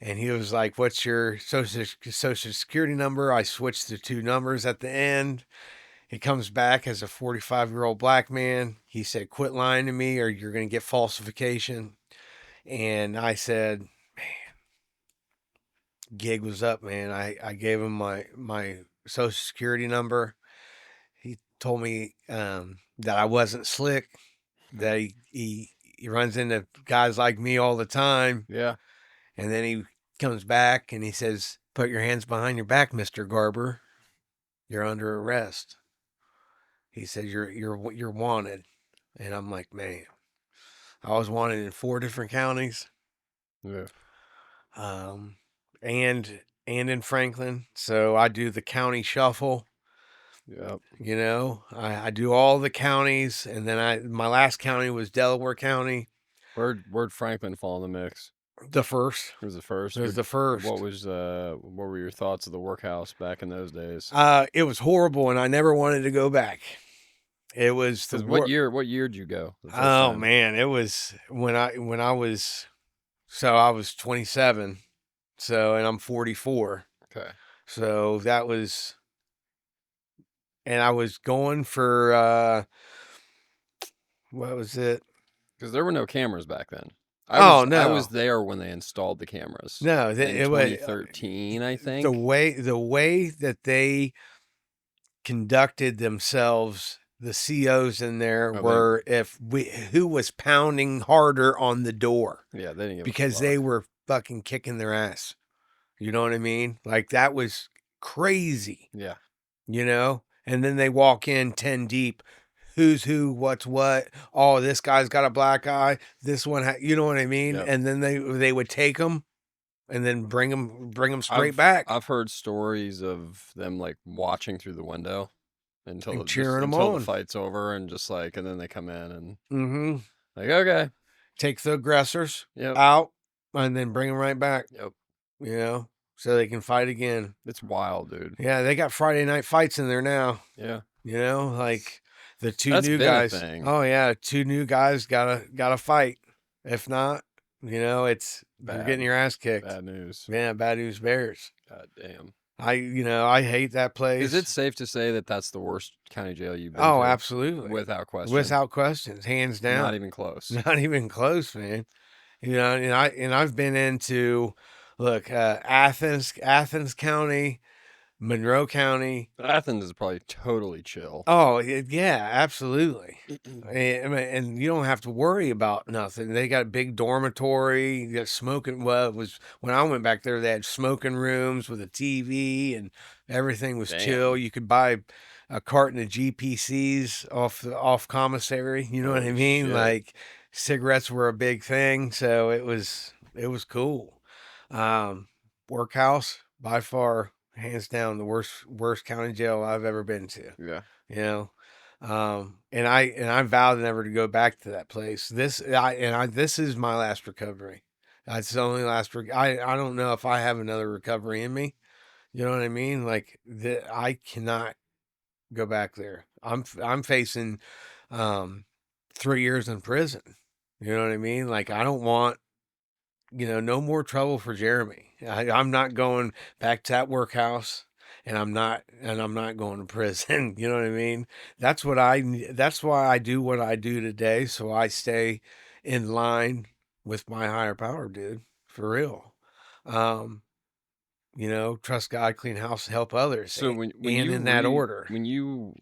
And he was like, what's your social security number? I switched the two numbers at the end. He comes back as a 45-year-old black man. He said, quit lying to me or you're going to get falsification. And I said, gig was up, man. I gave him my social security number. He told me that I wasn't slick, that he runs into guys like me all the time.
Yeah.
And then he comes back and he says, put your hands behind your back, Mr. Garber. You're under arrest. He said, you're wanted. And I'm like, man, I was wanted in 4 different counties.
Yeah.
And in Franklin. So I do the county shuffle.
Yep.
You know, I do all the counties, and then my last county was Delaware County.
Where'd Franklin fall in the mix?
The first.
It was the first.
It was the first.
What were your thoughts of the workhouse back in those days?
It was horrible, and I never wanted to go back. It was the
what year did you go?
Oh
time?
Man, it was when I was, so I was 27, so, and I'm 44.
Okay.
So that was, and I was going for what was it?
Because there were no cameras back then.
No,
I was there when they installed the cameras.
No,
in
it was
2013, I think.
The way that they conducted themselves, the COs in there were who was pounding harder on the door.
Yeah, they didn't give
because they were fucking kicking their ass. You know what I mean? Like that was crazy.
Yeah.
You know? And then they walk in 10 deep. Who's who, what's what. Oh, this guy's got a black eye. This one, you know what I mean?
Yep.
And then they would take them and then bring them straight back.
I've heard stories of them like watching through the window until
cheering them
until
on.
The fight's over, and just like, and then they come in and
like,
okay,
take the aggressors
yep.
out and then bring them right back.
Yep.
You know, so they can fight again.
It's wild, dude.
Yeah, they got Friday night fights in there now.
Yeah.
You know, like the two
That's
new
been a
guys.
thing.
Oh yeah, 2 new guys gotta fight. If not, you know, you're getting your ass kicked.
Bad news.
Yeah, bad news bears.
God damn.
I hate that place.
Is it safe to say that that's the worst county jail you've been
Oh,
to?
absolutely.
Without question.
Without questions, hands down.
Not even close.
Not even close, man. You know, and I've been into Athens County, Monroe County.
Athens is probably totally chill.
Oh, yeah, absolutely. And you don't have to worry about nothing. They got a big dormitory. You got smoking. Well, it was when I went back there, they had smoking rooms with a TV and everything was chill. You could buy a carton of GPCs off commissary. You know what I mean?
Shit.
Like cigarettes were a big thing. So it was cool. Workhouse, by far, hands down, the worst county jail I've ever been to.
Yeah.
You know, and I vowed never to go back to that place. This is my last recovery. That's the only last. I don't know if I have another recovery in me. You know what I mean? Like I cannot go back there. I'm facing 3 years in prison. You know what I mean? Like I don't want, no more trouble for Jeremy. I'm not going back to that workhouse and I'm not going to prison. You know what I mean? That's why I do what I do today, so I stay in line with my higher power, dude, for real. Um, trust God, clean house, help others,
So when
and
you
in that order.
when you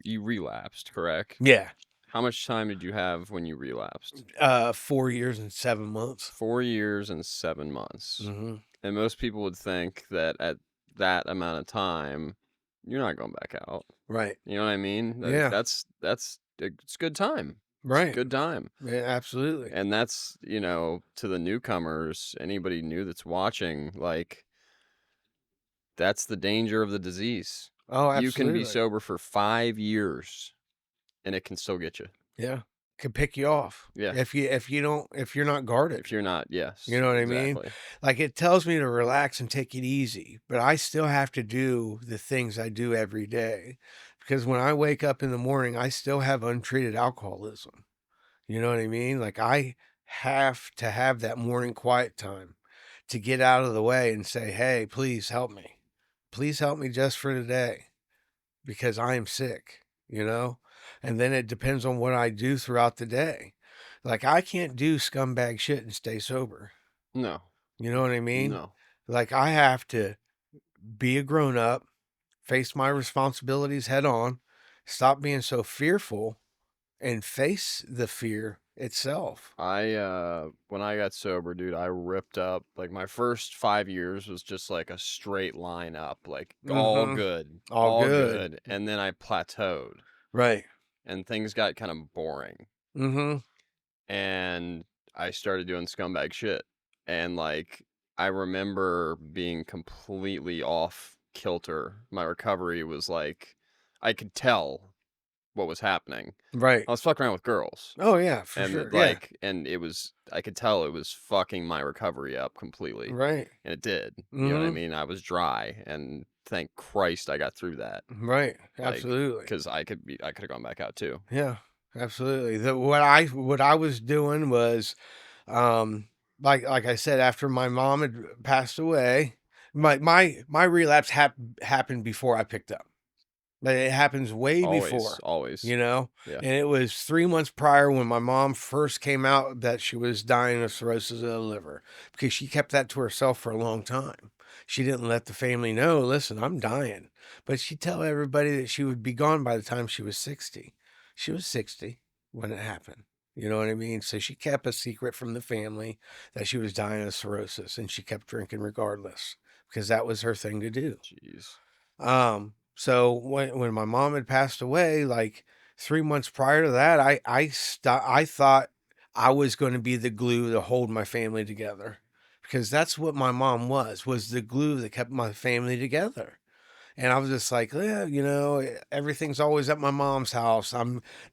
relapsed, correct?
Yeah.
How much time did you have when you relapsed?
4 years and 7 months.
4 years and 7 months.
Mm-hmm.
And most people would think that at that amount of time, you're not going back out.
Right.
You know what I mean?
Yeah.
It's good time. It's
Right.
good time.
Yeah, absolutely.
And that's, to the newcomers, anybody new that's watching, like, that's the danger of the disease.
Oh,
You can be
absolutely.
sober for 5 years and it can still get you.
Yeah. Could pick you off.
Yeah.
If you're not guarded.
If you're not, yes.
You know what I mean?
Exactly.
Like, it tells me to relax and take it easy, but I still have to do the things I do every day, because when I wake up in the morning, I still have untreated alcoholism. You know what I mean? Like, I have to have that morning quiet time to get out of the way and say, "Hey, please help me. Please help me just for today, because I am sick," you know? And then it depends on what I do throughout the day. Like, I can't do scumbag shit and stay sober.
No.
You know what I mean?
No.
Like, I have to be a grown up, face my responsibilities head on, stop being so fearful, and face the fear itself.
When I got sober, dude, I ripped up, like, my first 5 years was just like a straight line up, like, all
Mhm.
good,
All good.
and then I plateaued
Right.
and things got kind of boring
Mhm.
and I started doing scumbag shit. And, like, I remember being completely off kilter. My recovery was like, I could tell what was happening.
Right.
I was fucking around with girls.
Oh, yeah, for
And
sure. Yeah.
I could tell it was fucking my recovery up completely.
Right.
And it did. You know what I
Mhm.
mean? I was dry, and thank Christ I got through that.
Right.
Like,
Absolutely.
because I could have gone back out too.
Yeah. Absolutely. What I was doing was, um, like I said, after my mom had passed away, my relapse happened before I picked up. But it happens way before,
Always.
you know?
Yeah.
And it was 3 months prior when my mom first came out that she was dying of cirrhosis of the liver, because she kept that to herself for a long time. She didn't let the family know, "Listen, I'm dying." But she'd tell everybody that she would be gone by the time she was 60. She was 60 when it happened. You know what I mean? So she kept a secret from the family that she was dying of cirrhosis, and she kept drinking regardless, because that was her thing to do.
Jeez.
So when my mom had passed away, like 3 months prior to that, I thought I was going to be the glue to hold my family together, because that's what my mom was the glue that kept my family together. And I was just like, yeah, everything's always at my mom's house.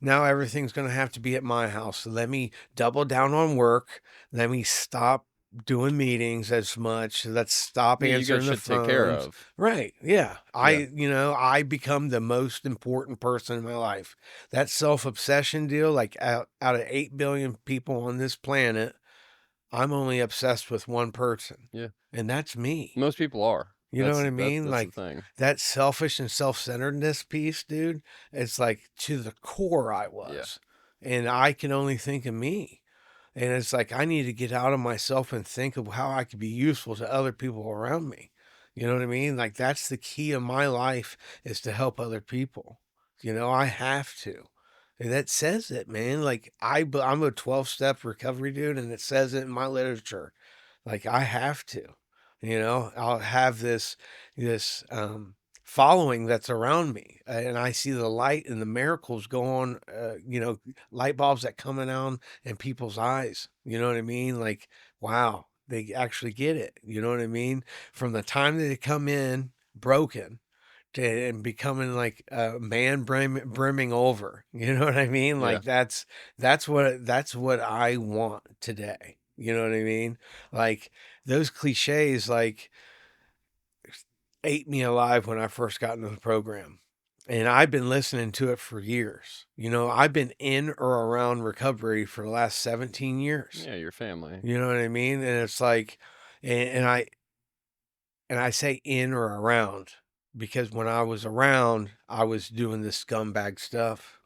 Now everything's going to have to be at my house. So let me double down on work. Let me stop doing meetings as much. Let's stop
Yeah, you got
answering the
shit to take care
phones.
of.
Right. Yeah.
Yeah.
I become the most important person in my life. That self-obsession deal, like out of 8 billion people on this planet, I'm only obsessed with one person.
Yeah.
And that's me.
Most people are.
You know what I mean?
That's the
Like,
thing.
that selfish and self-centeredness piece, dude, it's like to the core I was. And I can only think of me. And it's like, I need to get out of myself and think of how I could be useful to other people around me. You know what I mean? Like, that's the key of my life, is to help other people. I have to. And that says it, man. Like, I'm a 12-step recovery dude, and it says it in my literature. Like, I have to. I'll have this following that's around me, and I see the light and the miracles go on, light bulbs that coming on in people's eyes. You know what I mean? Like, wow, they actually get it. You know what I mean? From the time that they come in broken and becoming like a man brimming over. You know what I mean?
Yeah.
Like, that's what I want today. You know what I mean? Like, those cliches, like, ate me alive when I first got into the program. And I've been listening to it for years. I've been in or around recovery for the last 17 years.
Yeah, your family.
You know what I mean? And it's like, and I say in or around, because when I was around, I was doing this scumbag stuff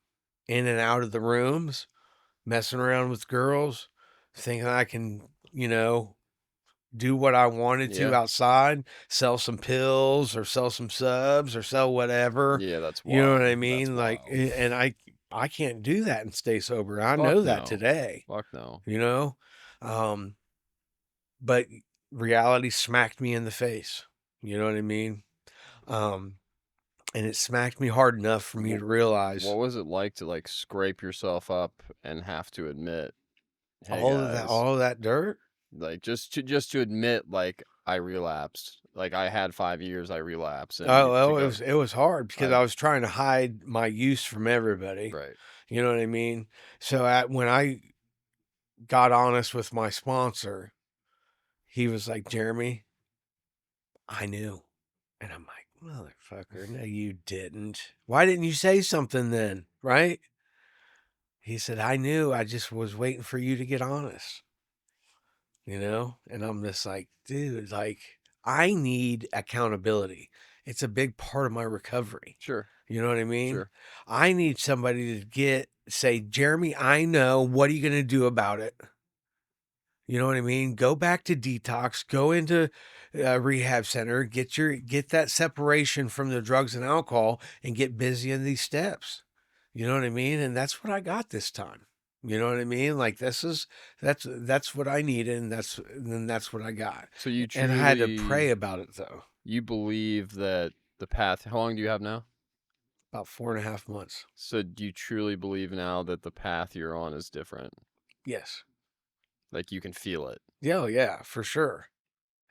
in and out of the rooms, messing around with girls, thinking I can, do what I wanted to
Yeah.
outside, sell some pills or sell some subs or sell whatever.
Yeah, that's
You know
wild.
what I
That's
mean? Like,
wild.
and I can't do that and stay sober. I
Fuck
know that
no.
today,
Fuck no.
But reality smacked me in the face. You know what I mean? And it smacked me hard enough for me to realize
What was it like to like scrape yourself up and have to admit, hey
all of
guys,
that dirt.
like just to admit like I relapsed. Like I had 5 years, I relapsed, and
Oh,
to
well,
go
it was hard because
I
I was trying to hide my use from everybody.
right.
You know what I mean? So when I got honest with my sponsor, he was like, Jeremy, I knew. And I'm like, motherfucker, no, you didn't. Why didn't you say something then? Right? He said, I knew. I just was waiting for you to get honest. And I'm just like, dude, like, I need accountability. It's a big part of my recovery.
Sure.
You know what I mean?
Sure.
I need somebody to say, Jeremy, I know. What are you going to do about it? You know what I mean? Go back to detox, go into a rehab center, get that separation from the drugs and alcohol and get busy in these steps. You know what I mean? And that's what I got this time. You know what I mean? Like that's what I needed, and that's what I got.
So you
And I had to
truly
pray about it though.
you believe that the path. How long do you have now?
About 4.5 months.
So do you truly believe now that the path you're on is different?
Yes.
Like you can feel it.
Yeah, yeah, for sure.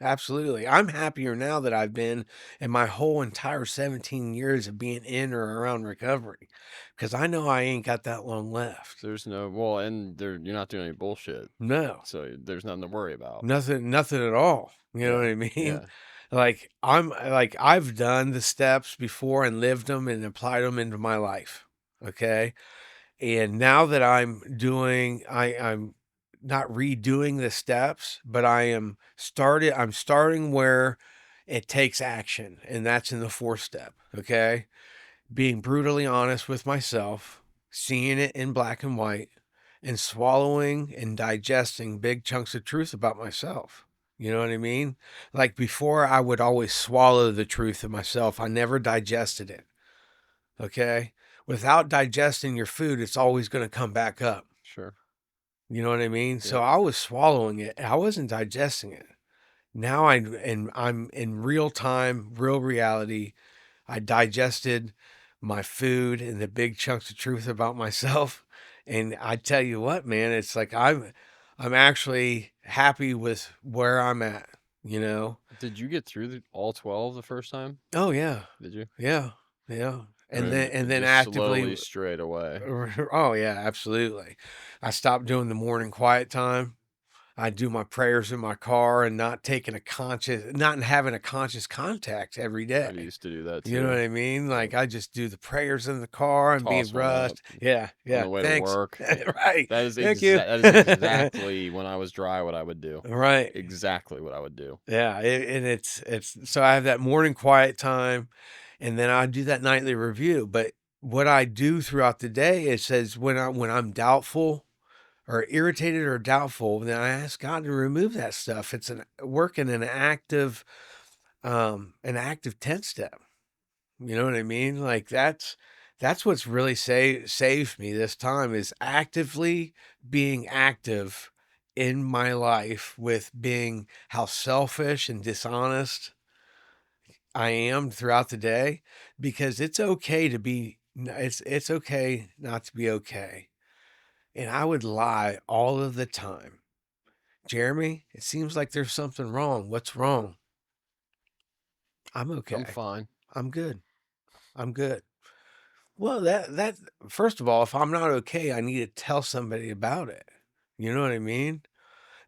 Absolutely. I'm happier now that I've been in my whole entire 17 years of being in or around recovery because I know I ain't got that long left.
There's no well, and you're not doing any bullshit,
No,
so there's nothing to worry about.
nothing at all. You know
Yeah,
what I mean?
yeah.
Like I've done the steps before and lived them and applied them into my life. Okay. And now that I'm not redoing the steps, but I'm starting where it takes action, and that's in the 4th step. Okay. Being brutally honest with myself, seeing it in black and white, and swallowing and digesting big chunks of truth about myself. You know what I mean? Like before, I would always swallow the truth of myself. I never digested it. Okay. Without digesting your food, it's always going to come back up.
Sure.
You know what I mean?
Yep.
So I was swallowing it. I wasn't digesting it. Now I'm in real time, real reality. I digested my food and the big chunks of truth about myself. And I tell you what, man, it's like I'm actually happy with where I'm at, you know?
Did you get through all 12 the first time?
Oh yeah.
Did you?
Yeah. Yeah.
I
And
mean,
then
just
actively
slowly strayed away.
Oh yeah, absolutely. I stopped doing the morning quiet time. I do my prayers in my car and not having a conscious contact every
I
day.
used to do that too.
You know what I mean? Like I just do the prayers in the car and being
Toss one up
rushed. Yeah,
on
yeah.
the way
Thanks.
to work.
Right.
That is
Thank you.
that is exactly when I was dry what I would do.
Right.
Exactly what I would do.
Yeah. And it's so I have that morning quiet time, and then I do that nightly review. But what I do throughout the day, it says when I'm doubtful or irritated or doubtful, then I ask God to remove that stuff. It's working an active 10 step. You know what I mean? Like that's what's really saved me this time is actively being active in my life with being how selfish and dishonest I am throughout the day, because it's okay to be it's okay not to be okay. And I would lie all of the time. Jeremy, it seems like there's something wrong. What's wrong? I'm okay.
I'm fine.
I'm good. I'm good. Well, that first of all, if I'm not okay, I need to tell somebody about it. You know what I mean?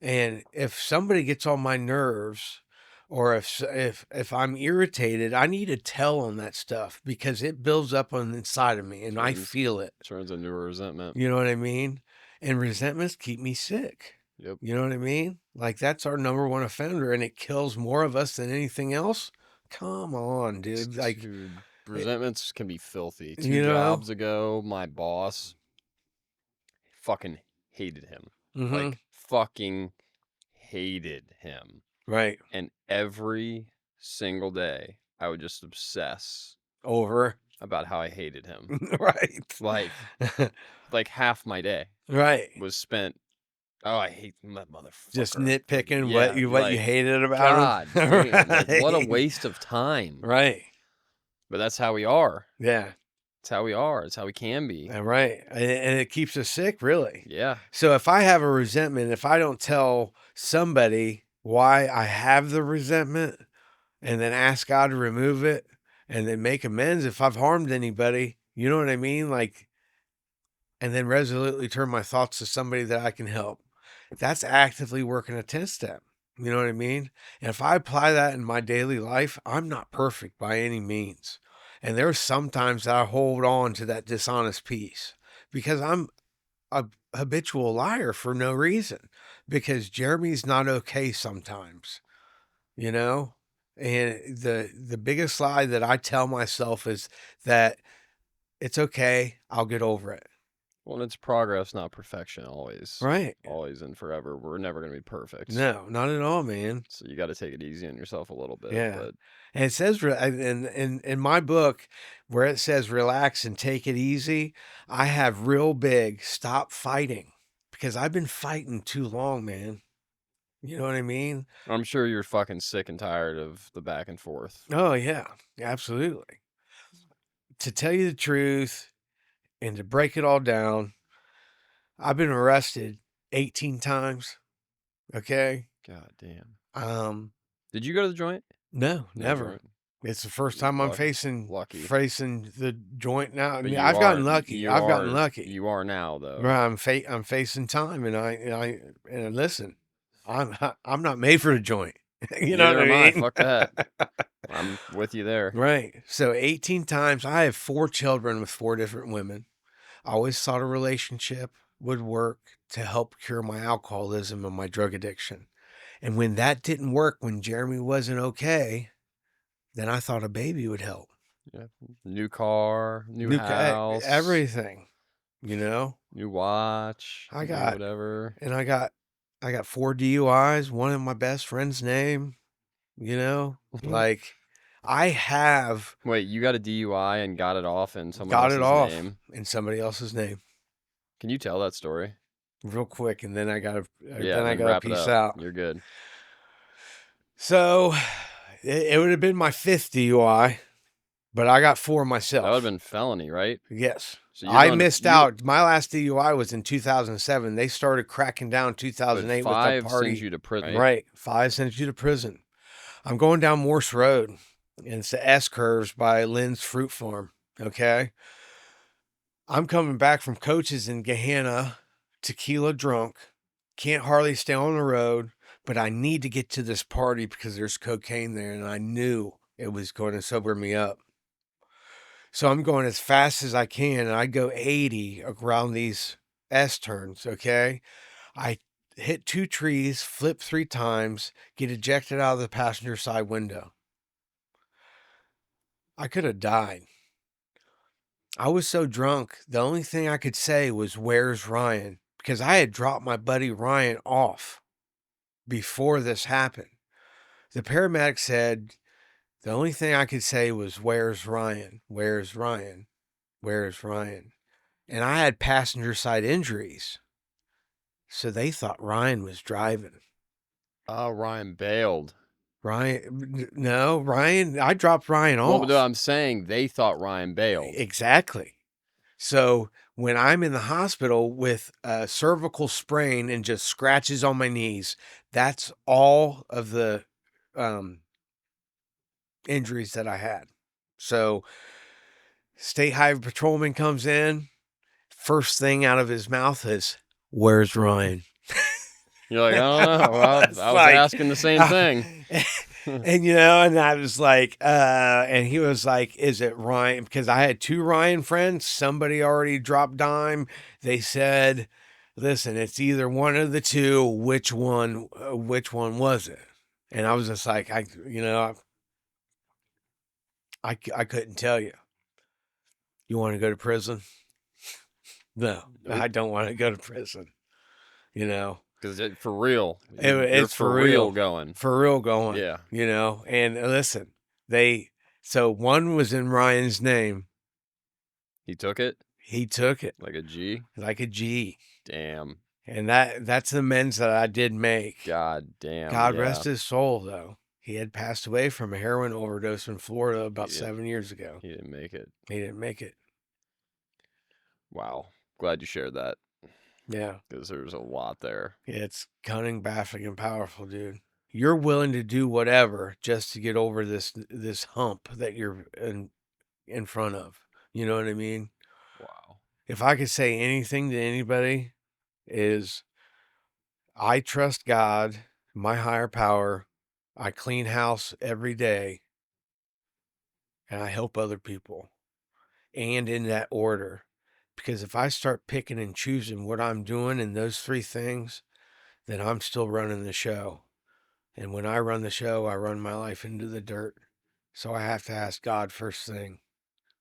And if somebody gets on my nerves, or if I'm irritated, I need to tell them that stuff because it builds up on the inside of me and I feel it.
Turns into a resentment.
You know what I mean? And resentments keep me sick.
Yep.
You know what I mean? Like that's our number one offender, and it kills more of us than anything else. come on, dude. Like,
Dude, resentments can be filthy. Two
you know?
jobs ago, my boss fucking hated him.
Mm-hmm.
Like, fucking hated him.
Right.
And every single day, I would just obsess
Over.
about how I hated him.
Right.
Like half my day
Right.
was spent. Oh, I hate that motherfucker.
Just nitpicking
Yeah,
what you
like,
hated about
God
him.
damn, like, what a
Right.
waste of time.
Right.
But that's how we are.
Yeah.
It's how we are. It's how we can be.
Right. And it keeps us sick, really.
Yeah.
So if I have a resentment, if I don't tell somebody why I have the resentment and then ask God to remove it and then make amends if I've harmed anybody, you know what I mean? Like, and then resolutely turn my thoughts to somebody that I can help. That's actively working a 10-step. You know what I mean? And if I apply that in my daily life, I'm not perfect by any means. And there's sometimes that I hold on to that dishonest piece because I'm a habitual liar for no reason, because Jeremy's not okay sometimes, you know? And the biggest lie that I tell myself is that it's okay, I'll get over it.
Well, it's progress, not perfection, always.
Right.
Always and forever. We're never going to be perfect.
No, not at all, man.
So you got to take it easy on yourself a little bit.
Yeah.
But
And it says in my book where it says relax and take it easy, I have real big stop fighting, because I've been fighting too long, man. You know what I mean?
I'm sure you're fucking sick and tired of the back and forth.
Oh, yeah, absolutely. To tell you the truth and to break it all down, I've been arrested 18 times. Okay.
God damn.
Did
Did you go to the joint?
No,
No
never.
joint.
It's the first time I'm
Lucky.
facing the joint now. I
But
mean,
you
I've gotten
are-
lucky.
you
I've gotten
are-
lucky.
You are now, though.
Right, I'm facing time, and listen, I'm not made for the joint. You know
Neither
what I
am
mean?
Fuck that. I'm with you there.
Right. So 18 times. I have 4 children with 4 different women. I always thought a relationship would work to help cure my alcoholism and my drug addiction. And when that didn't work, when Jeremy wasn't okay, then I thought a baby would help.
Yeah. New car, new house,
everything, you know?
new watch.
I
new
got-
whatever.
And I got 4 DUIs, one in my best friend's name, you know? Like, I have
Wait, you got a DUI and got it off in someone
got
else's
it off
name?
in somebody else's name
Can you tell that story?
real quick, and then I got to
then
peace
wrap it up.
out.
You're good.
So it would have been my 5th DUI, but I got 4 myself.
That would have been felony, right?
Yes.
So
I missed out. My last DUI was in 2007. They started cracking down 2008 with the
5
party.
sends you to prison.
Right. 5 sends you to prison. I'm going down Morse Road, and it's the S curves by Lynn's Fruit Farm. Okay. I'm coming back from Coach's in Gehenna, tequila drunk, can't hardly stay on the road, but I need to get to this party because there's cocaine there, and I knew it was going to sober me up. So I'm going as fast as I can, and I go 80 around these S turns, okay? I hit 2 trees, flip 3 times, get ejected out of the passenger side window. I could have died. I was so drunk, the only thing I could say was, "Where's Ryan?" Because I had dropped my buddy Ryan off before this happened. The paramedic said, the only thing I could say was, "Where's Ryan? Where's Ryan? Where's Ryan?" And I had passenger side injuries. So they thought Ryan was driving.
Oh, Ryan bailed.
Ryan, I dropped Ryan off.
Well, no, I'm saying they thought Ryan bailed.
Exactly. So when I'm in the hospital with a cervical sprain and just scratches on my knees, that's all of the injuries that I had. So State Highway Patrolman comes in. First thing out of his mouth is, "Where's Ryan?"
You're like, I don't know. Well, I was
like,
asking the same thing.
And, and I was like, and he was like, "Is it Ryan?" Because I had 2 Ryan friends. Somebody already dropped dime. They said, "Listen, it's either one of the 2. Which one was it?" And I was just like, I couldn't tell you. You want to go to prison? No,
Nope.
I don't want to go to prison. You know,
Because for real, you're
it's
for real going.
for real going.
Yeah.
You know, and listen, so one was in Ryan's name.
He took it
He took it
like a G.
like a G.
Damn.
And that's the amends that I did make.
God damn.
God
yeah.
rest his soul, though. He had passed away from a heroin overdose in Florida about
He did.
7 years ago.
He didn't make it.
He didn't make it.
Wow. Glad you shared that.
Yeah.
Because there's a lot there.
It's cunning, baffling, and powerful, dude. You're willing to do whatever just to get over this hump that you're in front of. You know what I mean?
Wow.
If I could say anything to anybody, is I trust God, my higher power. I clean house every day, and I help other people, and in that order. Because if I start picking and choosing what I'm doing in those 3 things, then I'm still running the show. And when I run the show, I run my life into the dirt. So I have to ask God first thing,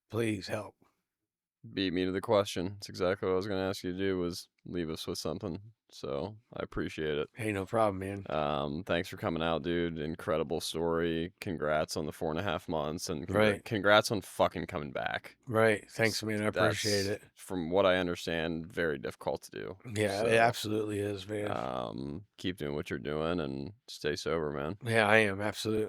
please help.
Beat me to the question. It's exactly what I was going to ask you to do, was leave us with something. So I appreciate it.
Hey, no problem, man.
Thanks for coming out, dude. Incredible story. Congrats on the 4.5 months, and
Right.
congrats on fucking coming back.
Right. Thanks, man. I appreciate it.
From what I understand, very difficult to do.
Yeah,
So,
it absolutely is, man.
keep doing what you're doing and stay sober, man.
Yeah, I am. Absolutely.